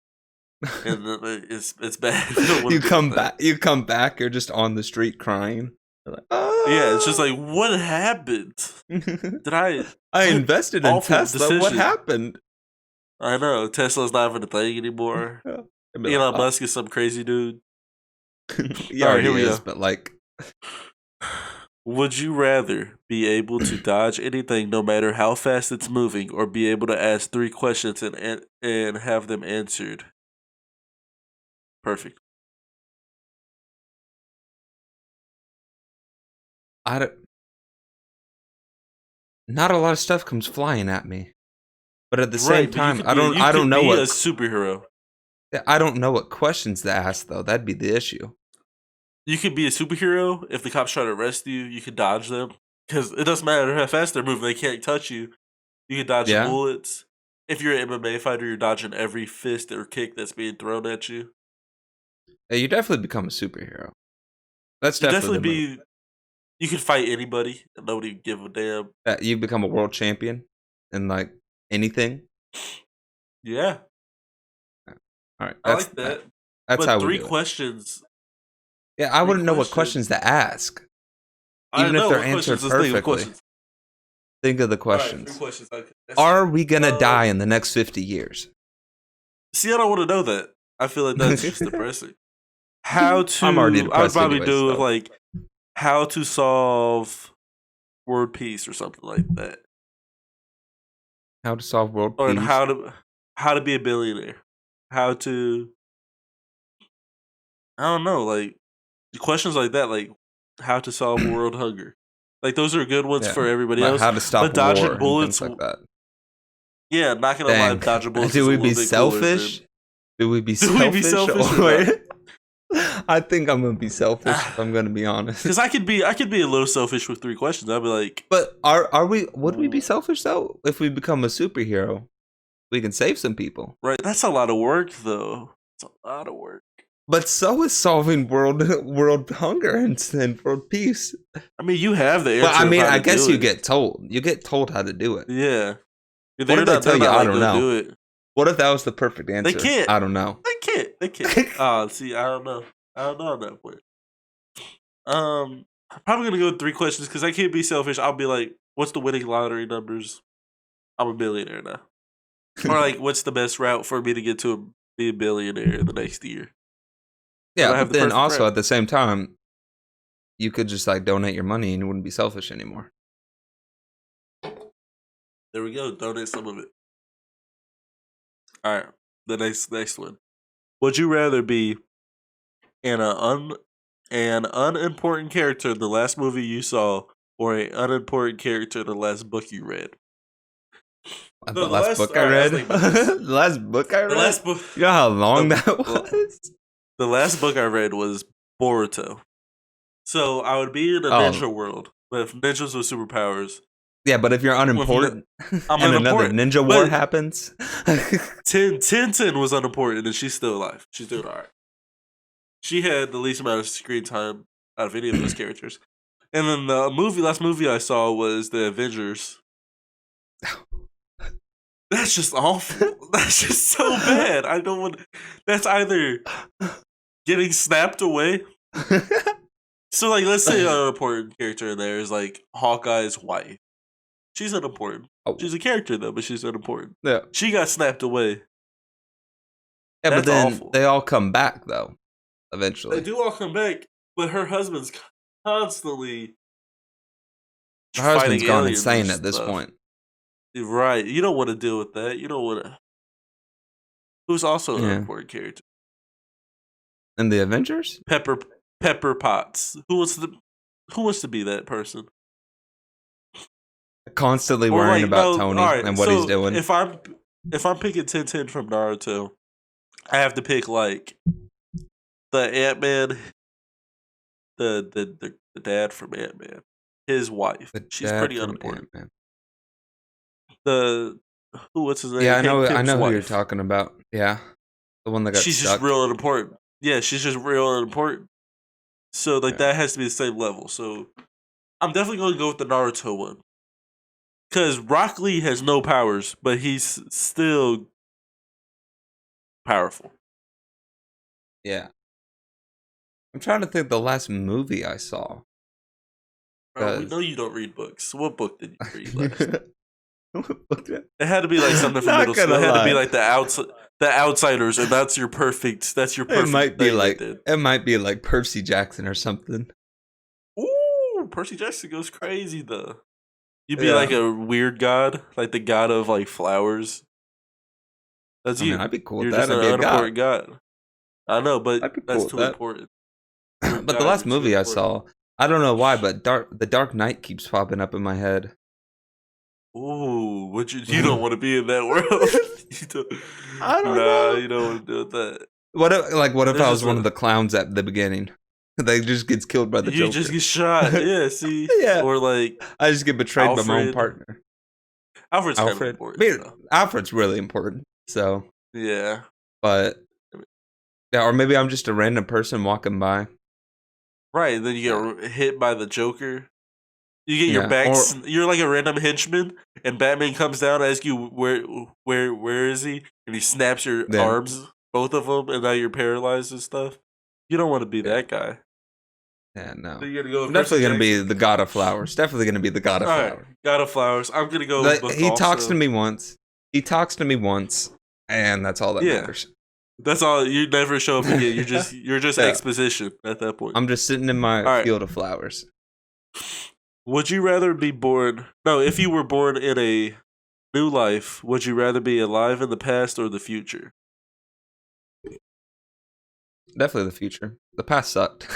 And it's bad. you come back. You come back. You're just on the street crying. Like, yeah, it's just like, what happened? Did I invested in Tesla. Decision. What happened? I know Tesla's not even a thing anymore. Elon Musk is some crazy dude. He already is, but like, would you rather be able to dodge anything no matter how fast it's moving, or be able to ask 3 questions and have them answered? Perfect. Not a lot of stuff comes flying at me, but at the same time, I don't know what a superhero. I don't know what questions to ask though. That'd be the issue. You could be a superhero. If the cops try to arrest you, you could dodge them because it doesn't matter how fast they're moving; they can't touch you. You can dodge bullets. If you're an MMA fighter, you're dodging every fist or kick that's being thrown at you. Yeah, you definitely become a superhero. That's definitely You could fight anybody and nobody would give a damn. You become a world champion in like anything. Yeah. All right. I like that. That's but how 3 questions. Yeah, I wouldn't know what questions to ask. Even if they're answered perfectly. Think of the questions. Right, 3 questions. Are we gonna die in the next 50 years? See, I don't want to know that. I feel like that's just depressing. How to? I'm already depressed. I would probably do it like how to solve world peace or something like that. How to solve world peace? Or how to be a billionaire. How to? I don't know. Like questions like that. Like how to solve world hunger. Like those are good ones for everybody else. How to stop dodging war bullets and things like that. Yeah, not gonna lie, dodging bullets. Do we be selfish? Do we be selfish? I think I'm gonna be selfish if I'm gonna be honest. Because I could be a little selfish with 3 questions. I'd be like, but are we? Would we be selfish though? If we become a superhero, we can save some people. Right, that's a lot of work though. It's a lot of work. But so is solving world hunger and world peace. I mean, you have the answer. But I mean, I guess you get told. You get told how to do it. Yeah. What if they tell you? I don't know. What if that was the perfect answer? They can't. I don't know. They can't. See, I don't know. I don't know on that point. I'm probably gonna go with 3 questions because I can't be selfish. I'll be like, "What's the winning lottery numbers?" I'm a billionaire now. Or like, what's the best route for me to get to be a billionaire the next year? Yeah, but then also at the same time, you could just like donate your money and you wouldn't be selfish anymore. There we go. Donate some of it. All right. The next one. Would you rather be and an unimportant character in the last movie you saw, or an unimportant character in the last book you read. The No, the last last. book All I right, I was read. thinking about this. The last book I The read. last book. You know how long that The, was? the last book I read was Boruto. So I would be in a Oh, ninja world with ninjas with superpowers. yeah, but if you're With unimportant I'm and another unimportant, ninja war but happens, Tintin was unimportant, and she's still alive. She's doing all right. She had the least amount of screen time out of any of those characters. And then the last movie I saw was the Avengers. That's just awful. That's just so bad. I don't want. That's either getting snapped away. So, like, let's say an important character in there is like Hawkeye's wife. She's unimportant. Oh, She's a character though, but she's unimportant. yeah. She got snapped away. Yeah, but That's then awful. they all come back though, They eventually. do all come back, but her husband's constantly Her husband's fighting gone aliens insane and at this stuff. point. Right. You don't want to deal with that. You don't want to. Who's also an Yeah. important character? And the Avengers? Pepper Potts. Who wants to be that person? Constantly Or worrying like, about no, Tony alright, and what so he's doing. If I'm picking Tintin from Naruto, I have to pick like the Ant-Man, the dad from Ant-Man, his wife. The She's dad pretty from unimportant. Ant-Man. What's his name? Yeah, I know. Hank I Pym's know who you're wife. talking about. Yeah, the one that got She's stuck. just real unimportant. Yeah, she's just real unimportant. So like Yeah. that has to be the same level. So I'm definitely going to go with the Naruto one. Because Rock Lee has no powers, but he's still powerful. Yeah. I'm trying to think the last movie I saw. Bro, we 'Cause- know you don't read books. What book did you read last? What book did- It had to be like something from Not middle school. It gonna had to be lie. like the Outsiders, and that's your perfect. That's your perfect. It might be thing like right it might be like Percy Jackson or something. there. Ooh, Percy Jackson goes crazy though. You'd be Yeah. like a weird god, like the god of like flowers. That's I you. mean, I'd be cool with You're that. just I'd an be a unimportant god. god. I know, but I'd be that's cool with too that. important. You're a But the god, last you're too movie I important. saw, I don't know why, but the Dark Knight keeps popping up in my head. Ooh, you don't want to be in that world. You don't, I don't know. you don't want to do that. What if I There's was just one a- of the clowns at the beginning? That just gets killed by the You Joker. just get shot. Yeah, see? Yeah. Or like I just get betrayed by my own Alfred. partner. Alfred's kind of Alfred. important. Man, though. Alfred's really important. So, Yeah. but yeah, or maybe I'm just a random person walking by. Right, and then you get hit by the Joker. You get your Yeah, back. or- You're like a random henchman, and Batman comes down, asks you where is he, and he snaps your Yeah. arms, both of them, and now you're paralyzed and stuff. You don't want to be that guy. Yeah, no. So you're gonna go. I'm with definitely Percy gonna be Jackson? the god of flowers. Definitely gonna be the god of All right, flowers. God of Flowers. I'm gonna go. Like, with he talks also- to me once. He talks to me once, and that's all that Yeah. matters. That's all. You never show up again. You're just Yeah. exposition at that point. I'm just sitting in my All right. field of flowers. Would you rather be born? No, if you were born in a new life, would you rather be alive in the past or the future? Definitely the future. The past sucked.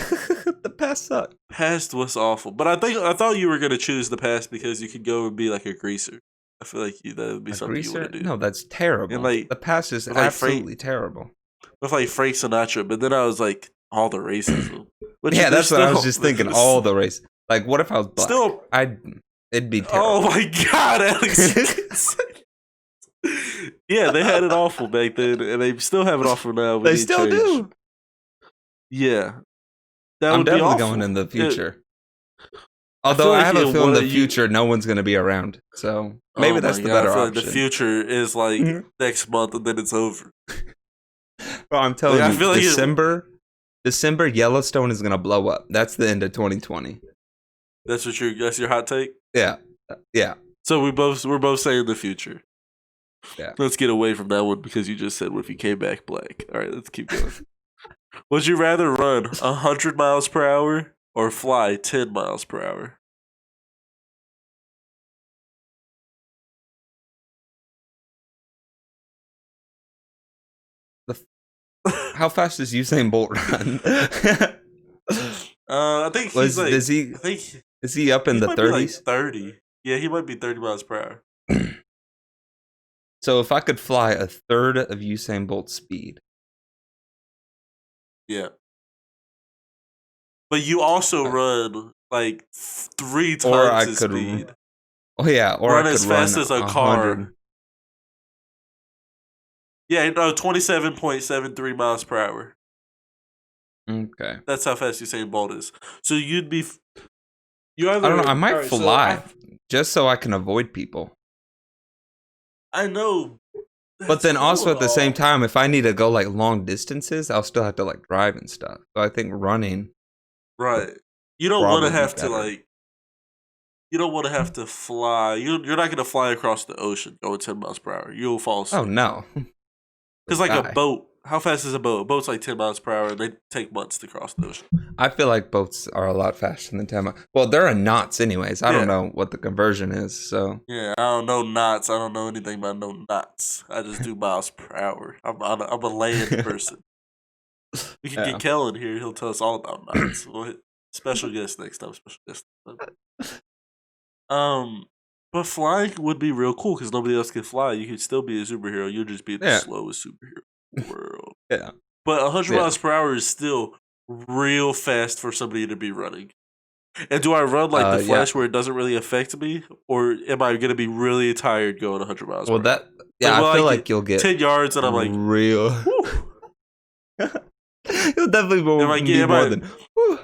The past sucked. Past was awful, but I thought you were gonna choose the past because you could go and be like a greaser. I feel like that would be A something you greaser? want to do. No, that's terrible. like- the past is with, like, absolutely terrible. With like Frank Sinatra, but then I was like all the racism. Which Yeah, there's that's what I was still- just thinking. All the race. Like, what if I was black? still. It'd be terrible. Oh my god, Alex! Yeah, they had it awful back then, and they still have it awful now. We They need still change. do. Yeah, that I'm would be definitely awful. going in the It- future. feel Although I like have a it feeling the would- future, no one's going to be around. So maybe Oh that's my the God, better I feel option. like the future is like Mhm. next month, and then it's over. Bro, I'm telling Like, I you, feel like December, Yellowstone is going to blow up. That's the end of 2020. That's your hot take. Yeah. Yeah. So we're both saying the future. Yeah. Let's get away from that one because you just said what if you came back black. All right, let's keep going. Would you rather run 100 miles per hour or fly 10 miles per hour? How fast does Usain Bolt run? I think he's like. Is he? I think Is he up in he the might be like 30s? 30. Yeah, he might be 30 miles per hour. So if I could fly a third of Usain Bolt's speed, Yeah. But you also run like 3 or I times his could, speed. oh yeah, or Run I could as fast run as a 100. car. Yeah, no, 27.73 miles per hour. Okay. That's how fast Usain Bolt is. So you'd be. You I either. don't know. I might Alright, fly just so I can avoid people. I know. But That's then cool also and at the same all. time, if I need to go like long distances, I'll still have to like drive and stuff. So I think running Right. You don't want probably to be have to better. like. You don't want to have to fly. You're not going to fly across the ocean going 10 miles per hour. You'll fall Oh asleep. no. Because like a Die. boat. How fast is a boat? A boat's like 10 miles per hour. And they take months to cross the ocean. I feel like boats are a lot faster than 10 miles. Well, they're in knots anyways. I don't know what the conversion is, so. Yeah, I don't know knots. I don't know anything about no knots. I just do miles per hour. I'm a land person. We can Yeah. get Kellen here. He'll tell us all about knots. Special guest next time. Special guest. But flying would be real cool because nobody else can fly. You could still be a superhero. You'll just be the Yeah. slowest superhero in the world. Yeah. But 100 Yeah. miles per hour is still real fast for somebody to be running. And do I run like the Flash where it doesn't really affect me? Or am I going to be really tired going 100 miles per hour? Yeah, Like, I feel like you'll get 10 yards and I'm like, real. You'll definitely be more than. Whew.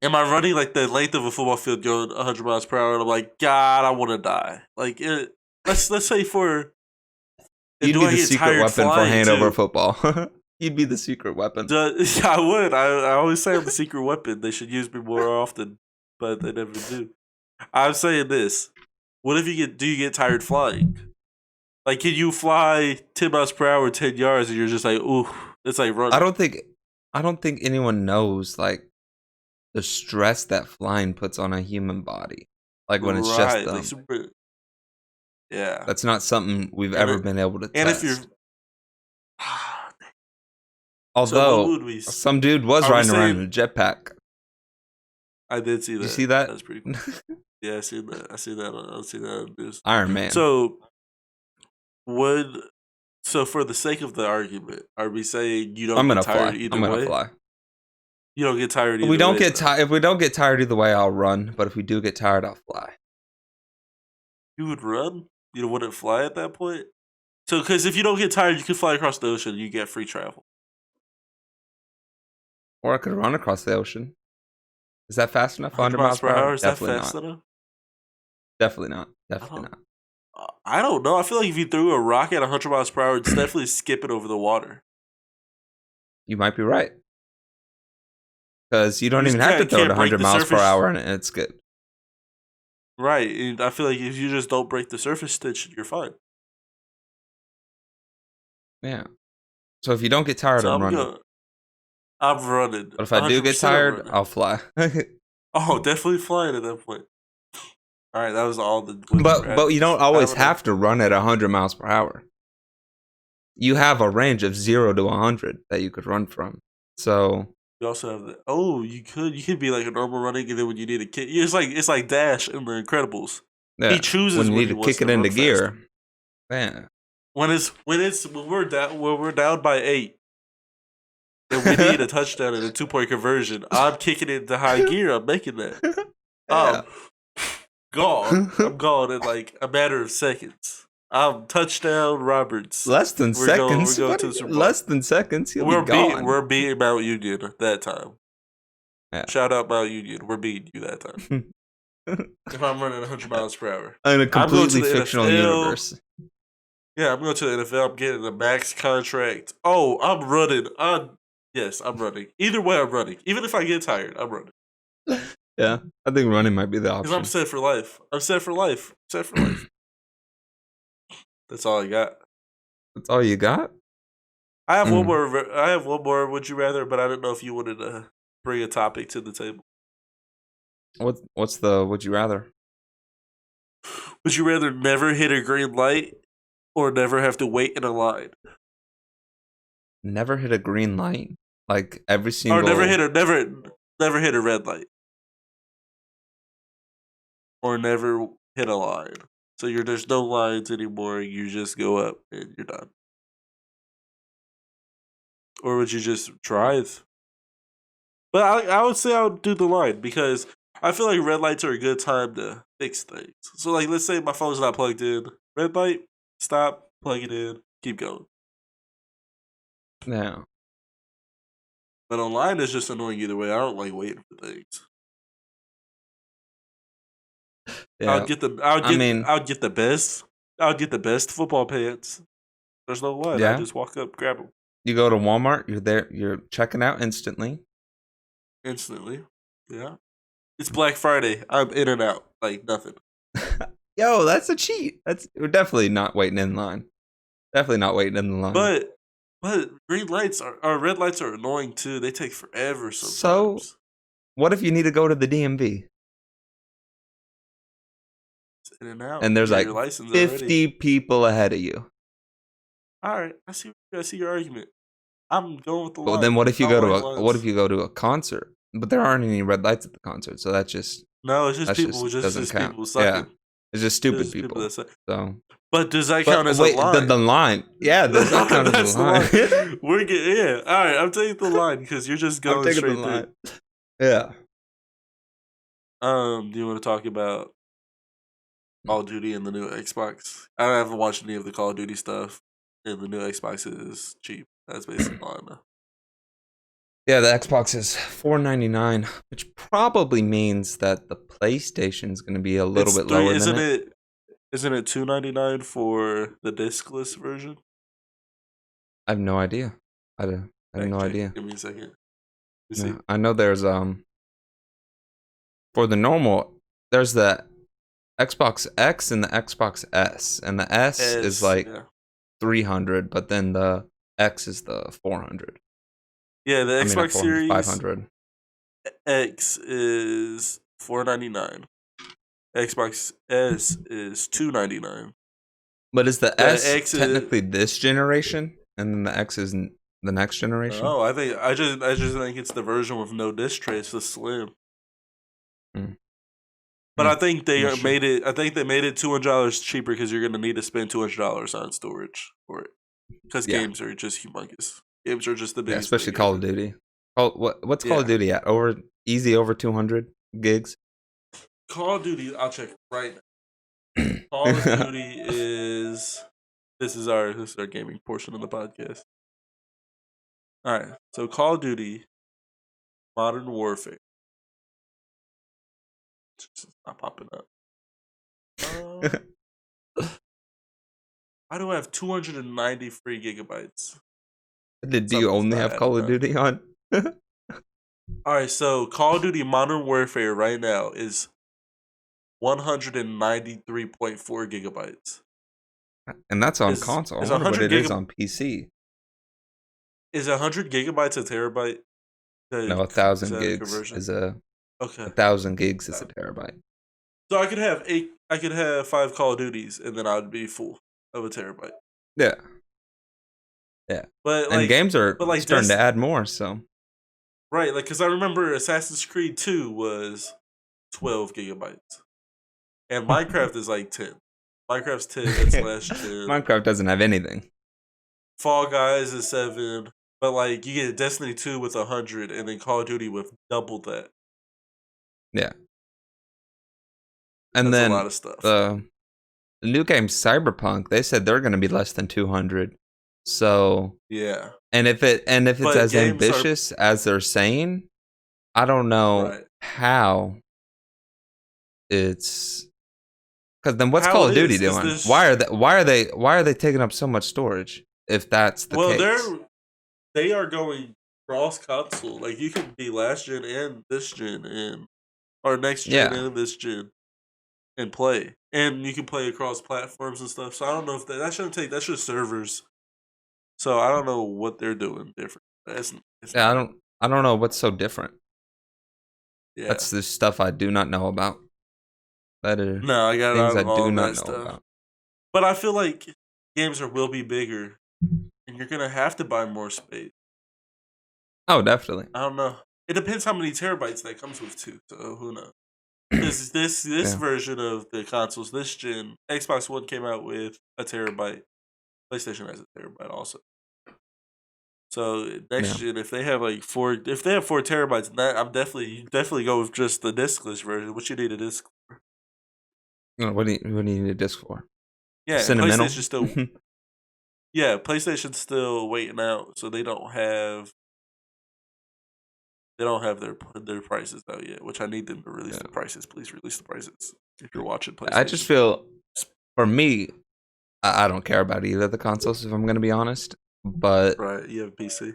Am I running like the length of a football field going 100 miles per hour? And I'm like, God, I want to die. Like, let's say for. You'd be the secret weapon for hand over football. You'd be the secret weapon. I would. I always say I'm the secret weapon. They should use me more often, but they never do. I'm saying this. What if you get tired flying? Like, can you fly 10 miles per hour, 10 yards, and you're just like, ooh, it's like running. I don't think anyone knows like the stress that flying puts on a human body. Like when it's just them. Like yeah. That's not something we've ever been able to test. And if you're although some dude was riding around in a jetpack. I did see that. You see that? That's pretty cool. Yeah, I see that. I see that on news. Iron Man. So for the sake of the argument, are we saying you don't get tired either way? I'm gonna fly. You don't get tired either way? If we don't get tired either way, I'll run. But if we do get tired, I'll fly. You would run? You wouldn't fly at that point? So, because if you don't get tired, you can fly across the ocean. You get free travel. Or I could run across the ocean. Is that fast enough? 100 miles per hour? Is that Definitely fast not. enough? Definitely not. Definitely not. I don't know. I feel like if you threw a rocket at 100 miles per hour, it's definitely skipping over the water. You might be right. Because you don't even have to throw it 100 miles per hour and it's good. Right. And I feel like if you just don't break the surface tension, you're fine. Yeah. So if you don't get tired, I'm running. I'm running. But if I do get tired, I'll fly. Oh, definitely flying at that point. All right, that was all the. But you don't always have to run at 100 miles per hour. You have a range of 0 to 100 that you could run from. So you also have the. Oh, you could be like a normal running, and then when you need a kick, it's like Dash in The Incredibles. Yeah. He chooses when you need to kick it into gear. Yeah. When we're down by 8, and we need a touchdown and a 2-point conversion, I'm kicking it into high gear. I'm making that. Yeah. Gone. I'm gone in like a matter of seconds. I'm touchdown Roberts. Less than seconds. We're going to the Super Bowl. Less than seconds. We're beating Mount Union that time. Yeah. Shout out Mount Union. We're beating you that time. If I'm running 100 miles per hour. In a completely fictional universe. Yeah, I'm going to the NFL. I'm getting a max contract. Oh, I'm running. Yes, I'm running. Either way, I'm running. Even if I get tired, I'm running. Yeah, I think running might be the option. Because I'm set for life. Set for life. That's all I got. That's all you got? I have one more. I have one more. Would you rather? But I don't know if you wanted to bring a topic to the table. What's the would you rather? Would you rather never hit a green light or never have to wait in a line? never hit a green light. Like every Or single never hit a red light. Or never hit a line. So there's no lines anymore. You just go up and you're done. Or would you just drive? But I would say I would do the line because I feel like red lights are a good time to fix things. So like, let's say my phone's not plugged in. Red light, stop, plug it in, keep going. Yeah. But online is just annoying either way. I don't like waiting for things. Yeah. I would get the best. I would get the best football pants. There's no line. Yeah. I just walk up, grab them. You go to Walmart, you're there, you're checking out instantly. Instantly. Yeah. It's Black Friday. I'm in and out. Like nothing. Yo, that's a cheat. We're definitely not waiting in line. Definitely not waiting in the line. But green lights or red lights are annoying too. They take forever sometimes. So, what if you need to go to the DMV? It's in and out. And there's like 50 already. People ahead of you. All right, I see your argument. I'm going with the line. But then what if you go to a concert? But there aren't any red lights at the concert, so that's just no. It's just people. Just people sucking. Yeah, it's just stupid people. So, but does that count as a line? The line, yeah, does that count as a line? We're getting All right, I'm taking the line because you're just going straight the line. Yeah. Do you want to talk about Call of Duty and the new Xbox? I haven't watched any of the Call of Duty stuff, and the new Xbox is cheap. That's basically all I know. Yeah, the Xbox is $499, which probably means that the PlayStation's going to be a little bit lower than it. Isn't it $299 for the discless version? I have no idea. I have no idea. Give me a second. Yeah, I know there's for the normal, there's the Xbox X and the Xbox S, and the S is like 300, but then the X is the 400. Yeah, the Xbox Series 500. X is $499. Xbox S is $299. But is the S technically this generation, and then the X is the next generation? Oh, I just think it's the version with no disc tray. It's the Slim. But I think they made it. I think they made it $200 cheaper because you're gonna need to spend $200 on storage for it. Because games are just humongous. Games are just the biggest. Yeah, especially Call of Duty. What's Call of Duty at? Over 200 gigs. Call of Duty, I'll check right now. Call of Duty is this is our gaming portion of the podcast. All right, so Call of Duty, Modern Warfare. It's not popping up. Why do I have 290 free gigabytes? Do you only have Call of Duty on? Alright, so Call of Duty Modern Warfare right now is 193.4 gigabytes. And that's on console. I wonder what it is on PC. Is 100 gigabytes a terabyte? No, 1,000 gigs is a... Okay. 1,000 gigs is a terabyte. So I could have 5 Call of Duties, and then I'd be full of a terabyte. Yeah. Yeah. But and games are starting to add more, so. Right, like, because I remember Assassin's Creed 2 was 12 gigabytes. And Minecraft is like 10. Minecraft's 10, that's last gen. Minecraft doesn't have anything. Fall Guys is 7. But, like, you get Destiny 2 with 100, and then Call of Duty with double that. Yeah. And that's then a lot of stuff. The new game Cyberpunk, they said they're going to be less than 200. So yeah. And if it's as ambitious as they're saying, I don't know how it's because then what's Call of Duty doing? Why are they taking up so much storage if that's the case? Well, they are going cross console. Like you can be last gen and this gen or next gen and this gen and play. And you can play across platforms and stuff. So I don't know if that's just servers. So I don't know what they're doing different. I don't know what's so different. Yeah. That's the stuff I do not know about. That are I got things I do not know about. But I feel like games will be bigger and you're gonna have to buy more space. Oh, definitely. I don't know. It depends how many terabytes that comes with too. So who knows? This Yeah, version of the consoles, this gen, Xbox One came out with a terabyte. PlayStation has a terabyte also. So next yeah. gen, if they have like if they have 4 terabytes, that you definitely go with just the discless version. What you need a disc? What do you need a disc for? Yeah, and Sentimental. PlayStation still, yeah, PlayStation's still waiting out, so they don't have their prices out yet. Which I need them to release the Yeah. prices. Please release the prices if you're watching I just PlayStation. feel, for me, I don't care about either of the consoles if I'm gonna be honest. But Right, you have PC.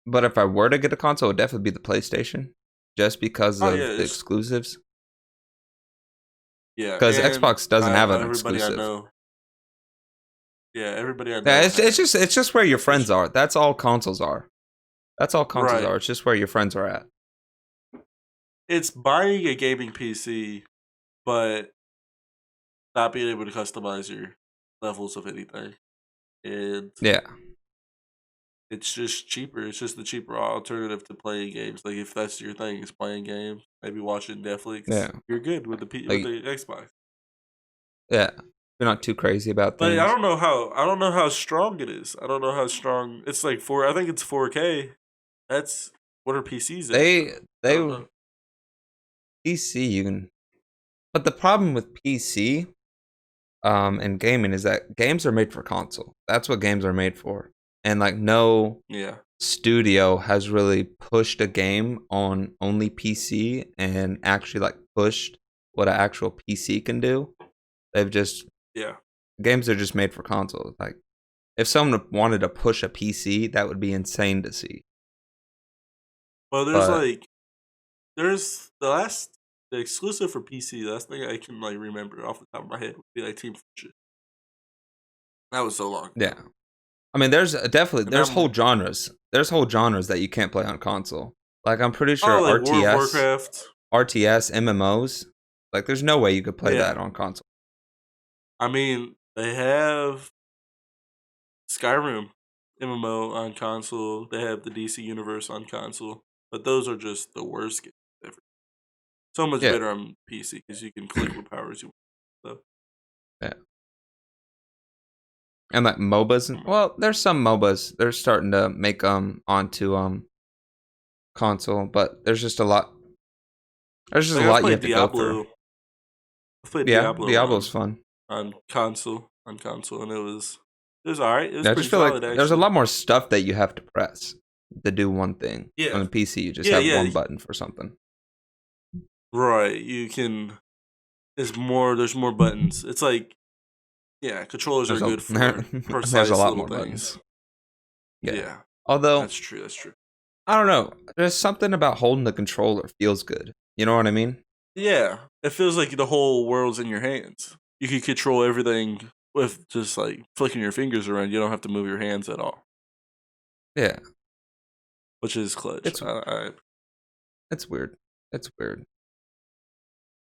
if I were to get a console, it would definitely be the PlayStation, just because Oh yeah, of the exclusives. yeah, Because and Xbox doesn't have an everybody I exclusive. know, yeah, everybody I Yeah, know has it's just where your friends PlayStation. are. That's all consoles are. That's all consoles Right, are. It's just where your friends are at. it's buying a gaming PC, but not being able to customize your levels of anything, and Yeah, it's just cheaper. It's just the cheaper alternative to playing games. Like if that's your thing, is playing games, maybe watching Netflix. yeah, You're good with with like the Xbox. yeah. You're not too crazy about But things. I don't know how strong it is. I don't know how strong it's like four. I think it's 4K. That's what are PCs at They though. I don't they know. PC you can, but the problem with PC and gaming is that games are made for console. That's what games are made for. And like no Yeah, studio has really pushed a game on only PC and actually like pushed what an actual PC can do. They've just yeah. games are just made for consoles. Like if someone wanted to push a PC, that would be insane to see. Well, But there's the exclusive for PC. The last thing I can like remember off the top of my head would be like Team Fortress. That was so long yeah, ago. I mean, there's definitely And I'm whole genres. There's whole genres that you can't play on console. Like I'm pretty oh sure like World of Warcraft. MMOs. Like there's no way you could play Yeah, that on console. I mean they have Skyrim MMO on console. They have the DC Universe on console, but those are just the worst games ever. So much Yeah, better on PC because you can click what powers you want. So, yeah. And like MOBAs, well, there's some MOBAs. They're starting to make onto console, but there's just a lot. There's just a like I've lot you played have to go through. Diablo. I played Yeah, Diablo Diablo's fun. on console, and it was all right. It was Yeah, I just pretty feel like solid there's a actually. lot more stuff that you have to press to do one thing. On Yeah, the PC, you just yeah, have yeah. one button for something. Right. You can. There's more buttons. It's like yeah, controllers are There's a good for there's a precise lot little more things. buttons. Yeah. Yeah, Although that's true. That's true. I don't know, there's something about holding the controller feels good. You know what I mean? Yeah, it feels like the whole world's in your hands. You can control everything with just like flicking your fingers around. You don't have to move your hands at all, Yeah. which is clutch. It's I it's weird. It's weird.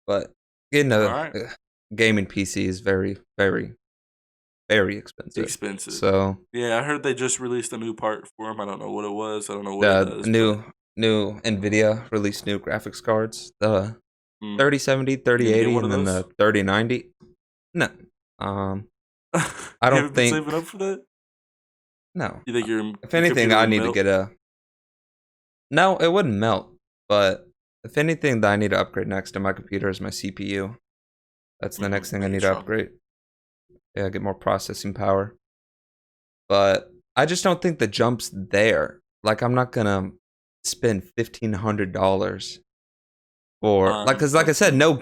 But getting all a right, gaming PC is very, very, very expensive. expensive. So Yeah, I heard they just released a new part for him. I don't know what it was. I don't know what it the does, but new Nvidia released new graphics cards. The mm, 3070, you gonna get 3080, one of and then those? the 3090. No. Um I You don't haven't been saving up think for that? no. You think If your anything, computer I would need to melt? get a no, it wouldn't melt, but if anything that I need to upgrade next to my computer is my CPU. That's the next thing I Make it need to stronger. upgrade. Yeah, get more processing power. But I just don't think the jump's there. Like I'm not gonna spend $1,500 for like On because like I said, something no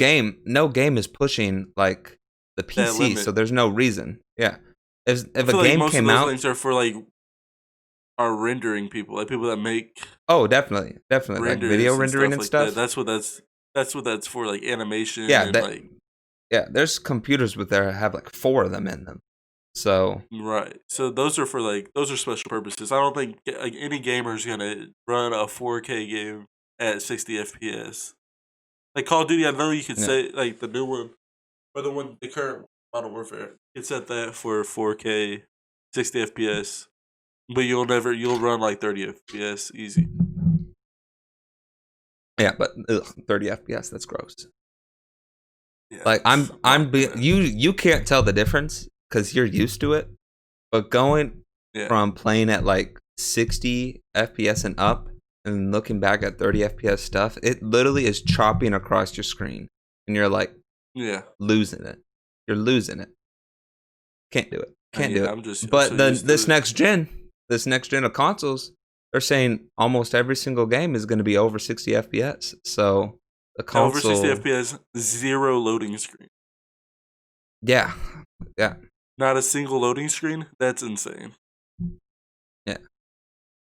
game is pushing like the that PC, so limit. there's no reason. Yeah, I if a feel like game most of came those out, things are for like are rendering people, like people that make oh definitely like video renders and rendering stuff and like that. stuff. That's what that's for, like animation Yeah, and that like yeah, there's computers with there have like four of them in them. So right. So those are special purposes. I don't think like any gamer is gonna run a 4K game at 60 FPS. Like Call of Duty, I know you could yeah, say like the new one or the current one. Modern Warfare. It's at that for 4K, 60 FPS, but you'll run like 30 FPS easy. Yeah, but 30 FPS, that's gross. Yeah, Like you can't tell the difference because you're used to it. But going from playing at like 60 FPS and up and looking back at 30 FPS stuff, it literally is chopping across your screen. And you're like, losing it. You're losing it. Can't do it. Can't do it. But this next gen of consoles, they're saying almost every single game is going to be over 60 FPS. So the console over 60 FPS, 0 loading screen. Yeah. Not a single loading screen. That's insane. Yeah,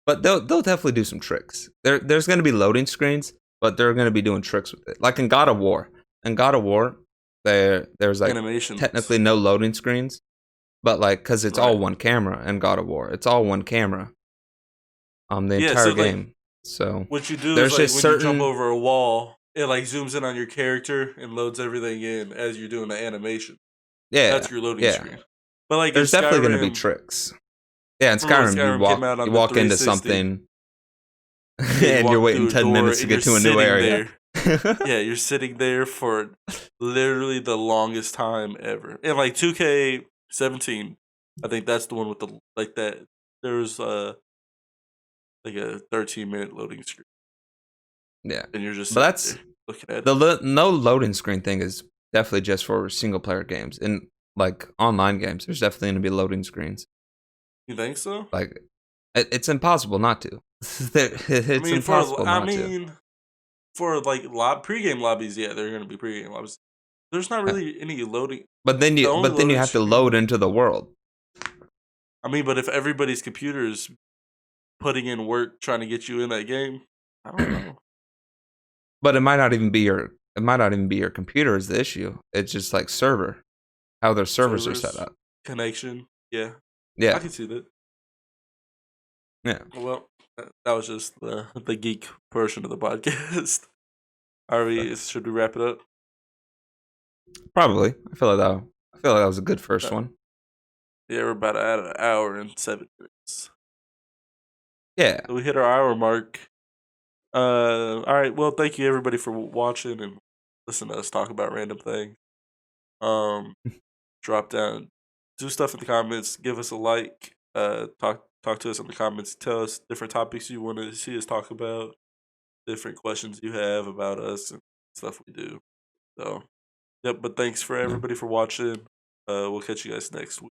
but they'll definitely do some tricks. There's going to be loading screens, but they're going to be doing tricks with it. Like in God of War. In God of War, there's like animations. Technically no loading screens, but like because it's all one camera in God of War. It's all one camera. The entire game. Like, so what you do is like when you jump over a wall, it like zooms in on your character and loads everything in as you're doing the animation. Yeah, that's your loading screen. But like, there's definitely going to be tricks. Yeah, in Skyrim, you walk into something, and you're waiting 10 minutes to get to a new area. Yeah, you're sitting there for literally the longest time ever. And like 2K17, I think that's the one with the like that. There's like a 13-minute loading screen. Yeah, and you're just that's looking at the no loading screen thing is definitely just for single player games. And like online games, there's definitely going to be loading screens. You think so? Like, it's impossible not to. It's impossible not to. For like pre-game lobbies, yeah, they're going to be pre-game lobbies. There's not really any loading. But then you have to load into the world. I mean, but if everybody's computer is putting in work trying to get you in that game, I don't know. But it might not even be your computer is the issue. It's just like how their servers are set up. Connection, yeah. Yeah, I can see that. Yeah. Well, that was just the geek portion of the podcast. Should we wrap it up? Probably. I feel like that was a good first one. Yeah, we're about at an hour and 7 minutes. Yeah. So we hit our hour mark. All right. Well, thank you everybody for watching and listening to us talk about random things. Drop down, do stuff in the comments. Give us a like. Talk to us in the comments. Tell us different topics you want to see us talk about. Different questions you have about us and stuff we do. So, yep. But thanks for everybody for watching. We'll catch you guys next week.